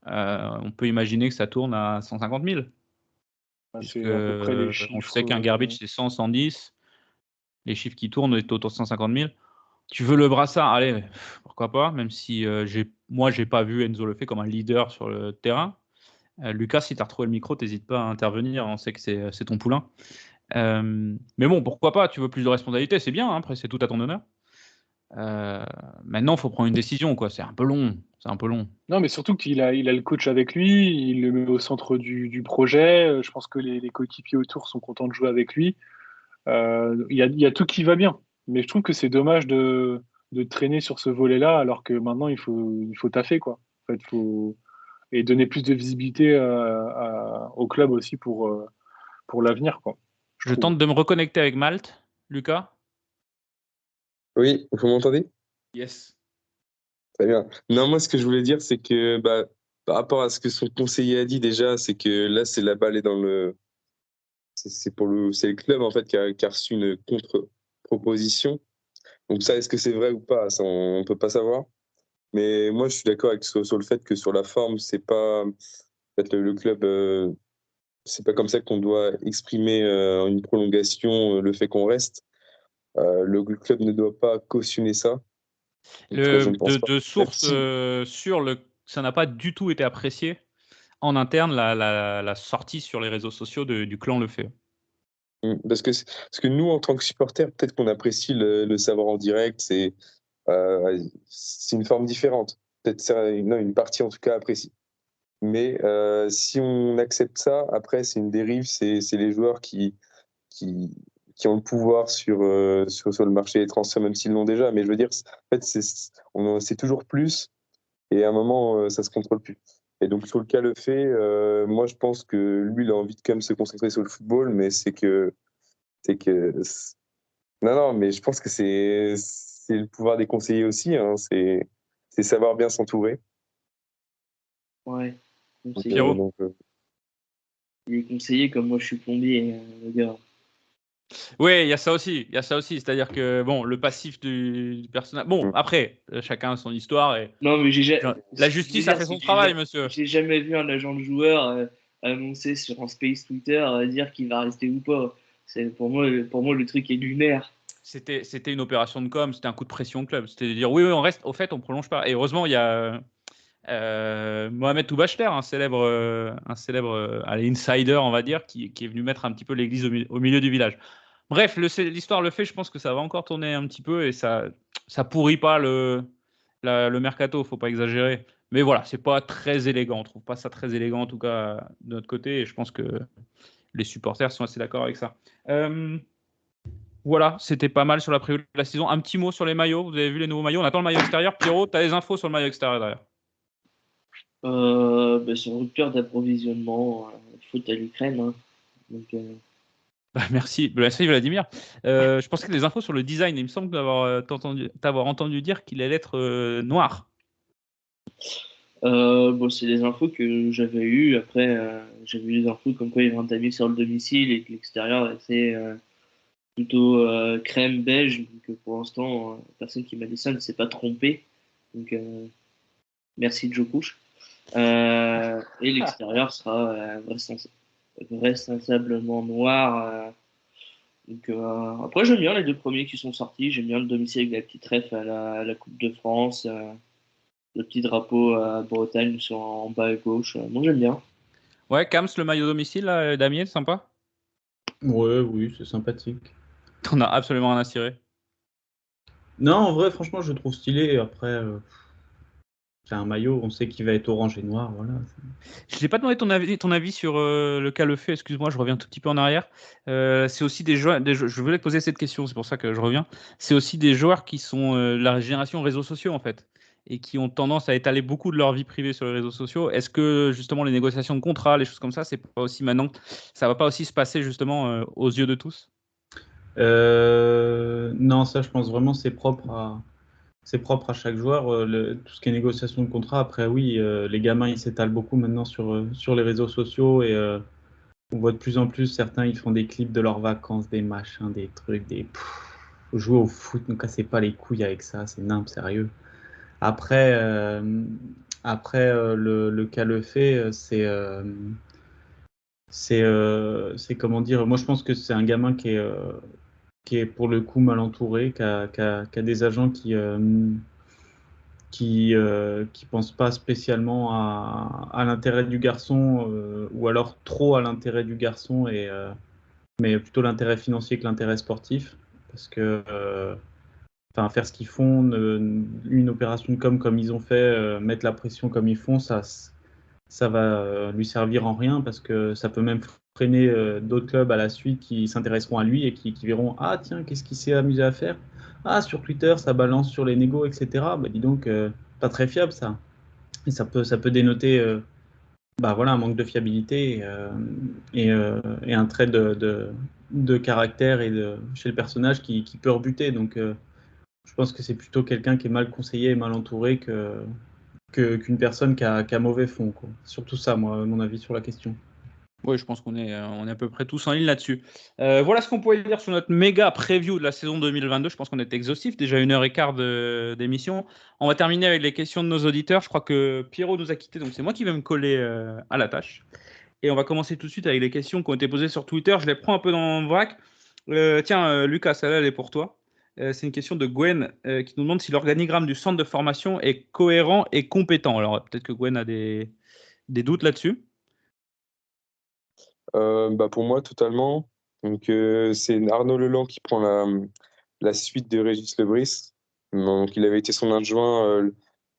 On peut imaginer que ça tourne à 150 000. C'est à peu près les chiffres. On sait qu'un Garbage, c'est 100, 110. Les chiffres qui tournent est autour de 150 000. Tu veux le brassard, allez, pourquoi pas, même si moi, j'ai pas vu Enzo Lefebvre comme un leader sur le terrain. Lucas, si tu as retrouvé le micro, n'hésite pas à intervenir, on sait que c'est ton poulain. Mais bon, pourquoi pas, tu veux plus de responsabilité, c'est bien, hein, après c'est tout à ton honneur. Maintenant, il faut prendre une décision, quoi. C'est un peu long. Non, mais surtout qu'il a le coach avec lui, il le met au centre du projet. Je pense que les coéquipiers autour sont contents de jouer avec lui. Il y a tout qui va bien. Mais je trouve que c'est dommage de traîner sur ce volet-là, alors que maintenant, il faut taffer, quoi. En fait, et donner plus de visibilité au club aussi pour l'avenir, quoi. Je tente de me reconnecter avec Malte. Lucas ? Oui, vous m'entendez ? Yes. Très bien. Non, moi, ce que je voulais dire, c'est que par rapport à ce que son conseiller a dit déjà, c'est que là, c'est la balle est dans le... C'est le club, en fait, qui a reçu une contre-proposition Donc ça, est-ce que c'est vrai ou pas? Ça, on peut pas savoir. Mais moi, je suis d'accord avec sur le fait que sur la forme, c'est pas en fait, le club, c'est pas comme ça qu'on doit exprimer en une prolongation le fait qu'on reste. Le club ne doit pas cautionner ça. En tout cas, je ne pense pas. De sources sûres, ça n'a pas du tout été apprécié en interne, la sortie sur les réseaux sociaux du clan Lefebvre. Parce que nous, en tant que supporters, peut-être qu'on apprécie le savoir en direct, c'est une forme différente. Peut-être une partie en tout cas apprécie. Mais si on accepte ça, après c'est une dérive, c'est les joueurs qui ont le pouvoir sur le marché des transferts, même s'ils l'ont déjà. Mais je veux dire, en fait, c'est toujours plus, et à un moment, ça se contrôle plus. Et donc sur le cas le fait, moi je pense que lui, il a envie de quand même se concentrer sur le football, mais non, mais je pense que c'est le pouvoir des conseillers aussi, hein, c'est savoir bien s'entourer. Ouais. Donc, Les conseillers, comme moi je suis plombier, le gars. Oui, il y a ça aussi. C'est-à-dire que bon, le passif du personnage. Bon, après, chacun a son histoire et. Non, mais la justice a fait son travail, monsieur. J'ai jamais vu un agent de joueur annoncer sur un space Twitter dire qu'il va rester ou pas. Pour moi, le truc est lunaire. C'était une opération de com, c'était un coup de pression club. C'était de dire oui, on reste. Au fait, on prolonge pas. Et heureusement, il y a Mohamed Toubachler, un célèbre insider, on va dire, qui est venu mettre un petit peu l'église au milieu du village. Bref, l'histoire le fait, je pense que ça va encore tourner un petit peu et ça pourrit pas le mercato, faut pas exagérer. Mais voilà, c'est pas très élégant, on trouve pas ça très élégant en tout cas de notre côté et je pense que les supporters sont assez d'accord avec ça. Voilà, c'était pas mal sur la preview de la saison. Un petit mot sur les maillots, vous avez vu les nouveaux maillots, on attend le maillot extérieur. Pierrot, tu as des infos sur le maillot extérieur derrière? C'est une rupture d'approvisionnement, faute à l'Ukraine. Hein. Donc, merci Vladimir. Je pensais que des infos sur le design. Il me semble t'avoir entendu dire qu'il allait être noir. C'est des infos que j'avais eues. Après, j'avais eu des infos comme quoi il y avait un tamis sur le domicile et que l'extérieur était plutôt crème beige. Donc pour l'instant, la personne qui m'a dit ça ne s'est pas trompée. Donc merci Joe Couche. Et l'extérieur sera vraisemblablement noir. Après, j'aime bien les deux premiers qui sont sortis. J'aime bien le domicile avec la petite ref à la Coupe de France, le petit drapeau à Bretagne en bas à gauche. Moi, j'aime bien. Ouais, Kams, le maillot domicile, là, Damien, c'est sympa? Ouais, oui, c'est sympathique. T'en as absolument rien à cirer? Non, en vrai, franchement, je le trouve stylé. Après, c'est un maillot, on sait qu'il va être orange et noir, voilà. Je t'ai pas demandé ton avis sur le cas Lefebvre, excuse-moi, je reviens un tout petit peu en arrière. C'est aussi des joueurs, je voulais te poser cette question, c'est pour ça que je reviens. C'est aussi des joueurs qui sont la génération réseaux sociaux, en fait, et qui ont tendance à étaler beaucoup de leur vie privée sur les réseaux sociaux. Est-ce que, justement, les négociations de contrats, les choses comme ça, c'est pas aussi maintenant, ça va pas aussi se passer, justement, aux yeux de tous? Non, ça, je pense vraiment c'est propre à chaque joueur, tout ce qui est négociation de contrat. Après, oui, les gamins, ils s'étalent beaucoup maintenant sur les réseaux sociaux et on voit de plus en plus, certains, ils font des clips de leurs vacances, des machins, des trucs, jouer au foot, ne cassez pas les couilles avec ça, c'est nimp, sérieux. Après, le cas le fait, c'est comment dire, moi je pense que c'est un gamin qui est pour le coup mal entouré, qui a des agents qui pensent pas spécialement à l'intérêt du garçon, ou alors trop à l'intérêt du garçon, mais plutôt l'intérêt financier que l'intérêt sportif. Parce que faire ce qu'ils font, une opération de com comme ils ont fait, mettre la pression comme ils font, ça va lui servir en rien, parce que ça peut même freiner d'autres clubs à la suite qui s'intéresseront à lui et qui verront « Ah tiens, qu'est-ce qu'il s'est amusé à faire ? Ah, sur Twitter, ça balance sur les négos, etc. » Bah dis donc, pas très fiable ça. Et ça peut dénoter un manque de fiabilité et un trait de caractère chez le personnage qui peut rebuter. Donc je pense que c'est plutôt quelqu'un qui est mal conseillé et mal entouré qu'une personne qui a mauvais fond, quoi. Surtout ça, moi, mon avis sur la question. Oui, je pense qu'on est à peu près tous en ligne là-dessus. Voilà ce qu'on pouvait dire sur notre méga preview de la saison 2022. Je pense qu'on est exhaustif, déjà 1h15 d'émission. On va terminer avec les questions de nos auditeurs. Je crois que Pierrot nous a quittés, donc c'est moi qui vais me coller à la tâche. Et on va commencer tout de suite avec les questions qui ont été posées sur Twitter. Je les prends un peu dans le vrac. Tiens, Lucas, celle-là, elle est pour toi. C'est une question de Gwen qui nous demande si l'organigramme du centre de formation est cohérent et compétent. Alors, peut-être que Gwen a des doutes là-dessus. Pour moi, totalement. Donc, c'est Arnaud Leland qui prend la suite de Régis Lebris. Donc, il avait été son adjoint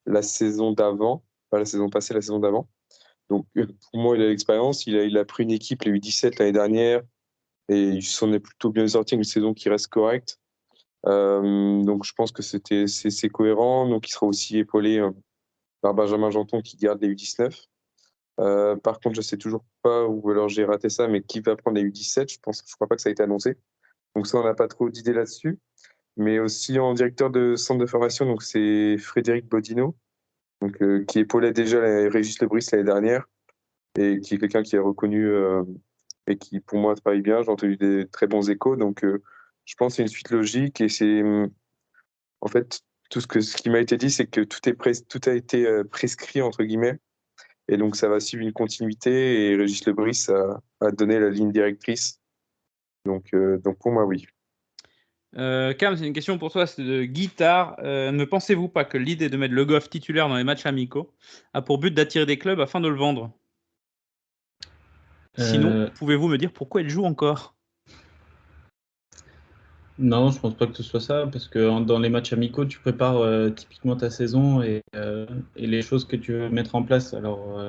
la saison d'avant, pas la saison passée, la saison d'avant. Donc, pour moi, il a l'expérience. Il a pris une équipe, les U17 l'année dernière, et il s'en est plutôt bien sorti, une saison qui reste correcte. Donc, je pense que c'est cohérent. Donc, il sera aussi épaulé par Benjamin Janton qui garde les U19. Par contre, je sais toujours pas, ou alors j'ai raté ça, mais qui va prendre les U17, je crois pas que ça a été annoncé. Donc ça, on n'a pas trop d'idées là-dessus. Mais aussi en directeur de centre de formation, donc c'est Frédéric Bodino, donc, qui épaulait déjà Régis Lebris l'année dernière, et qui est quelqu'un qui est reconnu et qui, pour moi, travaille bien. J'ai entendu des très bons échos, donc je pense que c'est une suite logique, et c'est en fait ce qui m'a été dit, c'est que tout a été prescrit, entre guillemets. Et donc, ça va suivre une continuité, et Régis Lebris a donné la ligne directrice. Donc pour moi, oui. Cam, c'est une question pour toi, c'est de Guitare. Ne pensez-vous pas que l'idée de mettre Le Goff titulaire dans les matchs amicaux a pour but d'attirer des clubs afin de le vendre? Sinon, pouvez-vous me dire pourquoi il joue encore? Non, je pense pas que ce soit ça, parce que dans les matchs amicaux, tu prépares typiquement ta saison et les choses que tu veux mettre en place. Alors,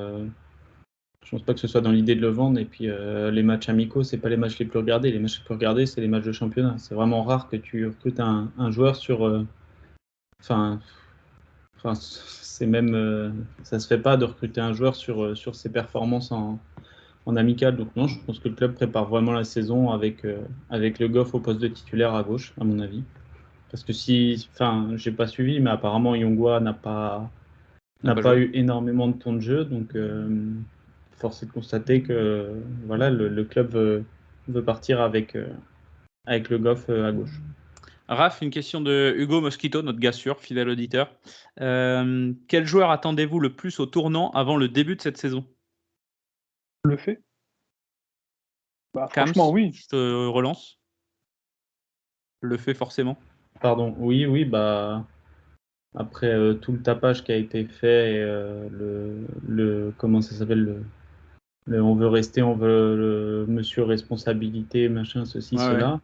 je pense pas que ce soit dans l'idée de le vendre. Et puis, les matchs amicaux, c'est pas les matchs les plus regardés. Les matchs les plus regardés, c'est les matchs de championnat. C'est vraiment rare que tu recrutes un joueur sur. Enfin, c'est même. Ça se fait pas de recruter un joueur sur ses performances en amical. Donc non, je pense que le club prépare vraiment la saison avec Le Goff au poste de titulaire à gauche, à mon avis. Parce que j'ai pas suivi, mais apparemment Yongwa n'a pas eu énormément de temps de jeu, donc force est de constater que voilà, le club veut partir avec Le Goff à gauche. Raph, une question de Hugo Mosquito, notre gars sûr, fidèle auditeur. Quel joueur attendez-vous le plus au tournant avant le début de cette saison? Le fait. Kams, franchement, oui. Je te relance. Le fait forcément. Pardon, oui, bah après tout le tapage qui a été fait, et comment ça s'appelle, on veut rester, on veut le monsieur responsabilité, machin, ceci, cela.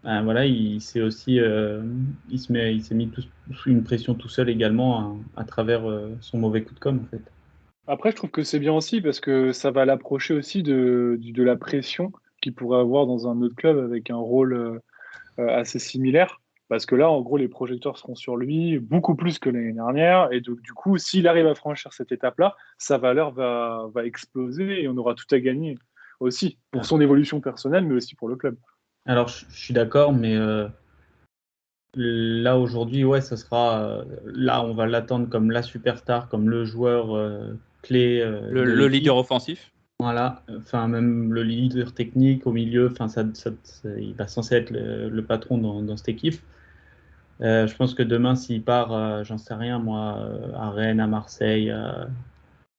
Ouais. Voilà, il s'est aussi, il s'est mis sous une pression tout seul également à travers son mauvais coup de com' en fait. Après, je trouve que c'est bien aussi parce que ça va l'approcher aussi de la pression qu'il pourrait avoir dans un autre club avec un rôle assez similaire. Parce que là, en gros, les projecteurs seront sur lui beaucoup plus que l'année dernière. Et donc, du coup, s'il arrive à franchir cette étape-là, sa valeur va exploser et on aura tout à gagner aussi pour son évolution personnelle, mais aussi pour le club. Alors, je suis d'accord, mais là, aujourd'hui, ouais, ça sera. Là, on va l'attendre comme la superstar, comme le joueur clé. Le leader offensif. Voilà, enfin, même le leader technique au milieu, enfin, il va censé être le patron dans cette équipe. Je pense que demain, s'il part, j'en sais rien, moi, à Rennes, à Marseille,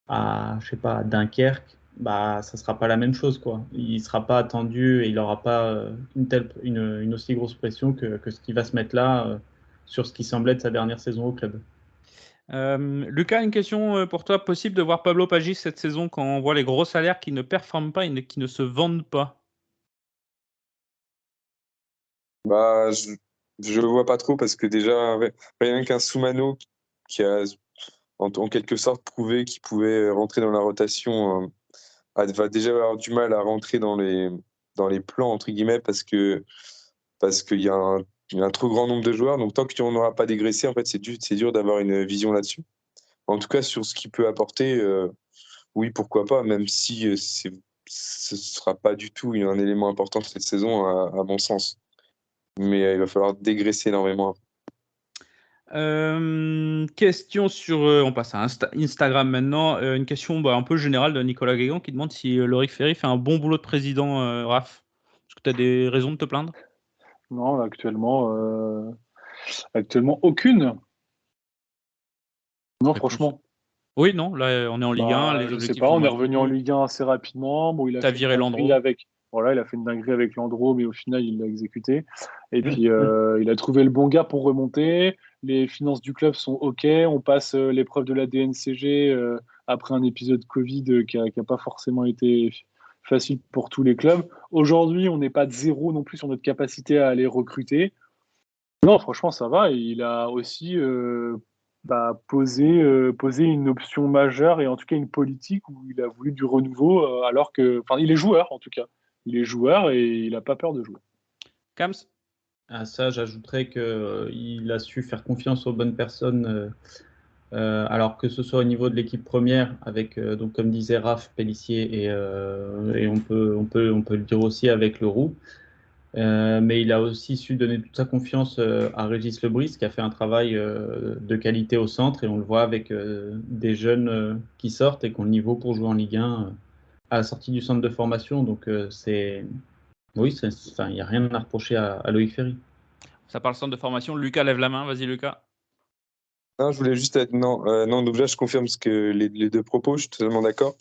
je sais pas, à Dunkerque, bah, ça sera pas la même chose, quoi. Il sera pas attendu et il aura pas une aussi grosse pression que ce qui va se mettre là sur ce qui semblait être sa dernière saison au club. Lucas, une question pour toi. Possible de voir Pablo Pagis cette saison quand on voit les gros salaires qui ne performent pas et qui ne se vendent pas? Bah, je le vois pas trop parce que déjà, rien qu'un Soumano qui a en quelque sorte prouvé qu'il pouvait rentrer dans la rotation va déjà avoir du mal à rentrer dans les plans, entre guillemets, parce qu'il y a un trop grand nombre de joueurs. Donc, tant qu'on n'aura pas dégraissé, en fait, c'est dur d'avoir une vision là-dessus. En tout cas, sur ce qu'il peut apporter, oui, pourquoi pas, même si ce ne sera pas du tout un élément important cette saison, à mon sens. Mais il va falloir dégraisser énormément. Question sur. On passe à Instagram maintenant. Une question un peu générale de Nicolas Guégan qui demande si Loïc Ferry fait un bon boulot de président, Raph. Est-ce que tu as des raisons de te plaindre? Non, actuellement aucune. Non, franchement. Oui, non, là on est en Ligue 1. Les Je sais objectifs pas, sont on est maintenus. revenu en Ligue 1 assez rapidement. Bon, il a T'as fait viré une Landreau. dinguerie il a fait une dinguerie avec Landreau, mais au final, il l'a exécuté. Et puis, il a trouvé le bon gars pour remonter. Les finances du club sont OK. On passe l'épreuve de la DNCG après un épisode Covid qui a pas forcément été facile pour tous les clubs. Aujourd'hui, on n'est pas de zéro non plus sur notre capacité à aller recruter. Non, franchement, ça va. Et il a aussi poser une option majeure et en tout cas une politique où il a voulu du renouveau alors que, enfin, il est joueur en tout cas. Il est joueur et il n'a pas peur de jouer. Kams? À ça, j'ajouterais qu'il a su faire confiance aux bonnes personnes, alors que ce soit au niveau de l'équipe première, avec, donc, comme disait Raph, Pélissier, et on peut le dire aussi avec Leroux. Mais il a aussi su donner toute sa confiance à Régis Lebris, qui a fait un travail de qualité au centre, et on le voit avec des jeunes qui sortent et qui ont le niveau pour jouer en Ligue 1 à la sortie du centre de formation. Donc oui, il n'y a rien à reprocher à Loïc Ferry. Ça parle centre de formation. Lucas lève la main. Vas-y, Lucas. Non, je voulais juste être. Non, donc là, je confirme ce que les deux propos, je suis totalement d'accord.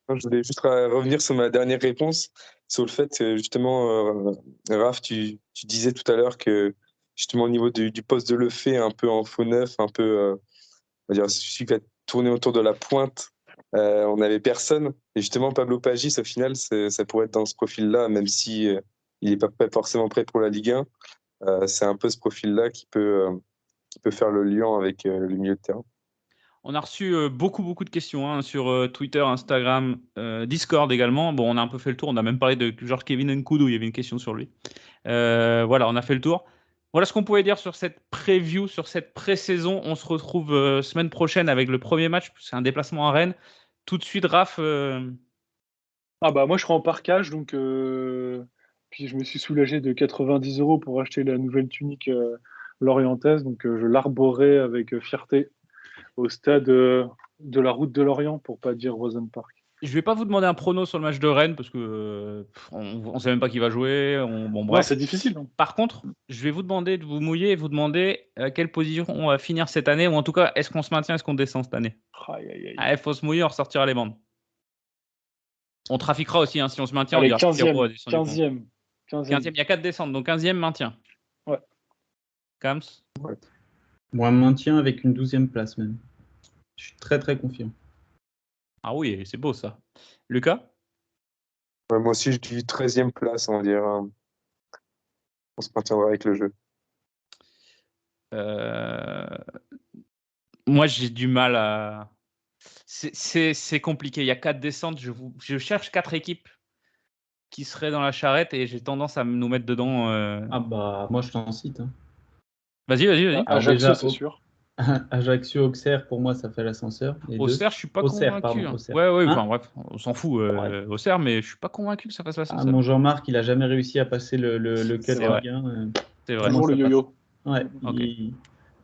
Je voulais juste revenir sur ma dernière réponse, sur le fait que justement, Raph, tu disais tout à l'heure que justement au niveau du poste de Lefebvre, un peu en faux neuf, un peu, on va dire, celui qui va tourner autour de la pointe, on n'avait personne. Et justement, Pablo Pagis, au final, ça pourrait être dans ce profil-là, même si il n'est pas forcément prêt pour la Ligue 1. C'est un peu ce profil-là qui peut faire le lien avec le milieu de terrain. On a reçu beaucoup de questions sur Twitter, Instagram, Discord également. Bon, on a un peu fait le tour. On a même parlé de genre Kevin Nkoudou. Il y avait une question sur lui. Voilà, on a fait le tour. Voilà ce qu'on pouvait dire sur cette preview, sur cette pré-saison. On se retrouve semaine prochaine avec le premier match. C'est un déplacement à Rennes. Tout de suite, Raph. Moi, je serai en parkage, donc puis je me suis soulagé de 90 € pour acheter la nouvelle tunique lorientaise, donc je l'arborerai avec fierté au stade de la route de Lorient, pour pas dire Rosen Park. Je vais pas vous demander un prono sur le match de Rennes parce que on sait même pas qui va jouer. Bon, bref. Non, c'est difficile. Hein. Par contre, je vais vous demander de vous mouiller et vous demander quelle position on va finir cette année, ou en tout cas, est-ce qu'on se maintient, est-ce qu'on descend cette année? Il faut se mouiller, on ressortira les bandes. On trafiquera aussi, si on se maintient. Allez, on dira 15e. Il y a 4 descentes, donc 15e maintien. Ouais. Kams? Ouais. Moi, maintien avec une 12e place même. Je suis très très confiant. Ah oui, c'est beau ça. Lucas? Moi aussi, je dis 13e place, on va dire. On se maintiendra avec le jeu. Moi, j'ai du mal à... C'est compliqué. Il y a 4 descentes. Je cherche 4 équipes qui seraient dans la charrette et j'ai tendance à nous mettre dedans. Moi, je t'en cite. Hein. Vas-y. Ajaccio, c'est sûr. Ajaccio, Auxerre, pour moi, ça fait l'ascenseur. Auxerre, je suis pas convaincu. Ouais, enfin bref, on s'en fout, Auxerre, mais je suis pas convaincu que ça fasse l'ascenseur. Mon Jean-Marc, il a jamais réussi à passer le cut Ligue 1. C'est vrai. Toujours le yo-yo. Ouais, okay.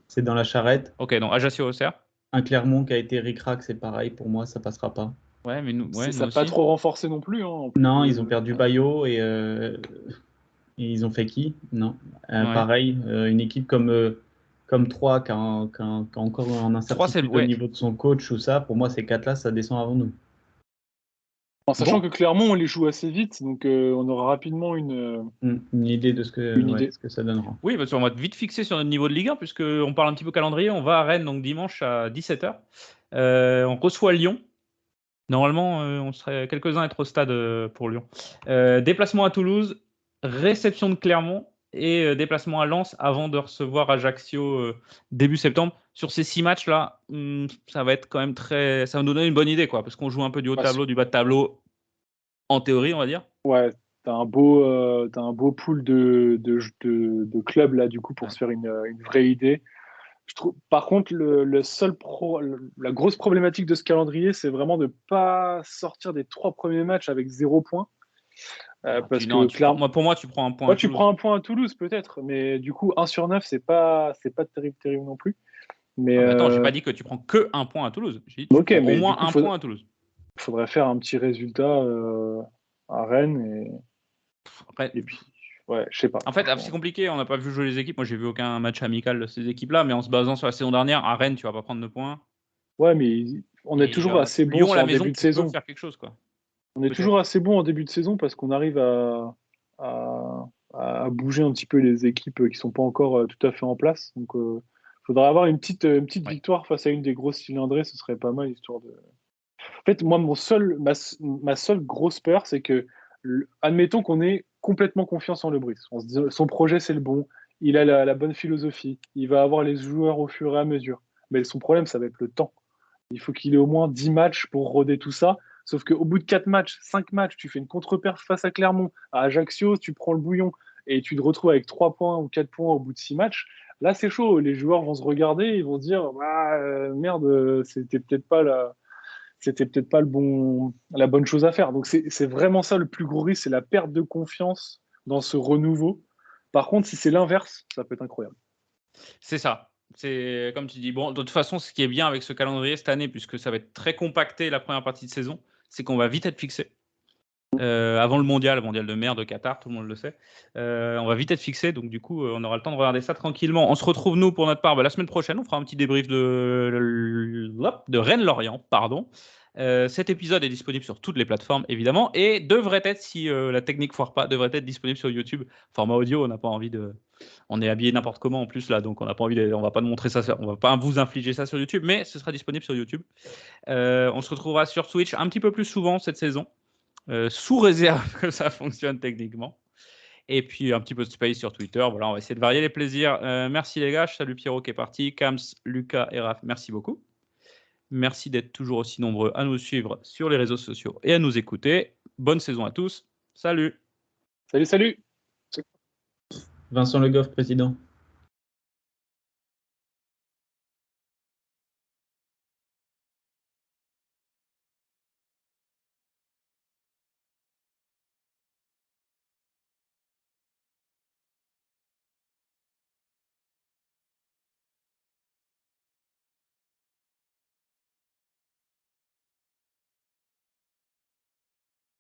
C'est dans la charrette. Ok, donc Ajaccio, Auxerre. Un Clermont qui a été ric-rac, c'est pareil, pour moi, ça passera pas. Ouais, mais nous, ça n'a pas trop renforcé non plus. Hein. Non, ils ont perdu Bayo et ils ont fait qui? Non. Pareil, une équipe comme 3 qui a encore un incertitude au niveau de son coach ou ça, pour moi, ces 4-là, ça descend avant nous. En sachant que Clermont, on les joue assez vite, donc on aura rapidement une idée de ce que ça donnera. Oui, parce qu'on va vite fixer sur notre niveau de Ligue 1, puisqu'on parle un petit peu calendrier. On va à Rennes donc dimanche à 17h. On reçoit Lyon. Normalement, on serait quelques-uns à être au stade pour Lyon. Déplacement à Toulouse, réception de Clermont et déplacement à Lens avant de recevoir Ajaccio début septembre. Sur ces 6 matchs-là, ça va être quand même ça va nous donner une bonne idée, quoi, parce qu'on joue un peu du haut de tableau, du bas de tableau, en théorie, on va dire. Ouais, t'as un beau pool de clubs là, du coup, pour se faire une vraie idée. Je trouve, par contre, la grosse problématique de ce calendrier, c'est vraiment de ne pas sortir des 3 premiers matchs avec 0 points. Parce Non, que clairement, pour moi, tu prends un point. ouais, à tu Toulouse. prends un point à Toulouse peut-être, mais du coup 1 sur 9 c'est pas terrible non plus. Mais Attends, j'ai pas dit que tu prends que un point à Toulouse. J'ai dit que tu ok, prends mais au moins du coup, un point à Toulouse. faudrait faire un petit résultat à Rennes Après, et puis ouais, je sais pas. en fait, c'est compliqué. On n'a pas vu jouer les équipes. Moi, j'ai vu aucun match amical de ces équipes-là, mais en se basant sur la saison dernière, à Rennes, tu vas pas prendre de points. Ouais, mais on est Et toujours assez bon Lyon à la en maison, début de tu peux saison. faire quelque chose, quoi. On est toujours assez bon en début de saison parce qu'on arrive à bouger un petit peu les équipes qui sont pas encore tout à fait en place. Donc, faudrait avoir une petite victoire face à une des grosses cylindrées, ce serait pas mal, histoire de. En fait, moi, ma seule grosse peur, c'est que, admettons qu'on ait complètement confiance en Le Brice. On se dit, son projet, c'est le bon, il a la bonne philosophie, il va avoir les joueurs au fur et à mesure. Mais son problème, ça va être le temps. Il faut qu'il ait au moins 10 matchs pour roder tout ça. Sauf qu'au bout de 4 matchs, 5 matchs, tu fais une contre-perf face à Clermont, à Ajaccio, tu prends le bouillon et tu te retrouves avec 3 points ou 4 points au bout de 6 matchs. Là, c'est chaud. Les joueurs vont se regarder, ils vont se dire merde, c'était peut-être pas la bonne chose à faire. Donc, c'est vraiment ça le plus gros risque, c'est la perte de confiance dans ce renouveau. Par contre, si c'est l'inverse, ça peut être incroyable. C'est ça. C'est comme tu dis. Bon, de toute façon, ce qui est bien avec ce calendrier cette année, puisque ça va être très compacté la première partie de saison, c'est qu'on va vite être fixé. Avant le mondial de mer de Qatar, tout le monde le sait. On va vite être fixé, donc du coup, on aura le temps de regarder ça tranquillement. On se retrouve, nous, pour notre part, la semaine prochaine. On fera un petit débrief de Rennes-Lorient, pardon. Cet épisode est disponible sur toutes les plateformes, évidemment, et devrait être, si la technique foire pas, devrait être disponible sur YouTube. Format audio, on n'a pas envie de... On est habillé n'importe comment en plus là, donc on n'a pas envie on va pas montrer ça, on va pas vous infliger ça sur YouTube, mais ce sera disponible sur YouTube. On se retrouvera sur Twitch un petit peu plus souvent cette saison, sous réserve que ça fonctionne techniquement. Et puis un petit peu de space sur Twitter. Voilà, on va essayer de varier les plaisirs. Merci les gars, je salue Pierrot qui est parti, Kams, Lucas et Raph, merci beaucoup. Merci d'être toujours aussi nombreux à nous suivre sur les réseaux sociaux et à nous écouter. Bonne saison à tous. Salut. Salut. Vincent Le Goff, président.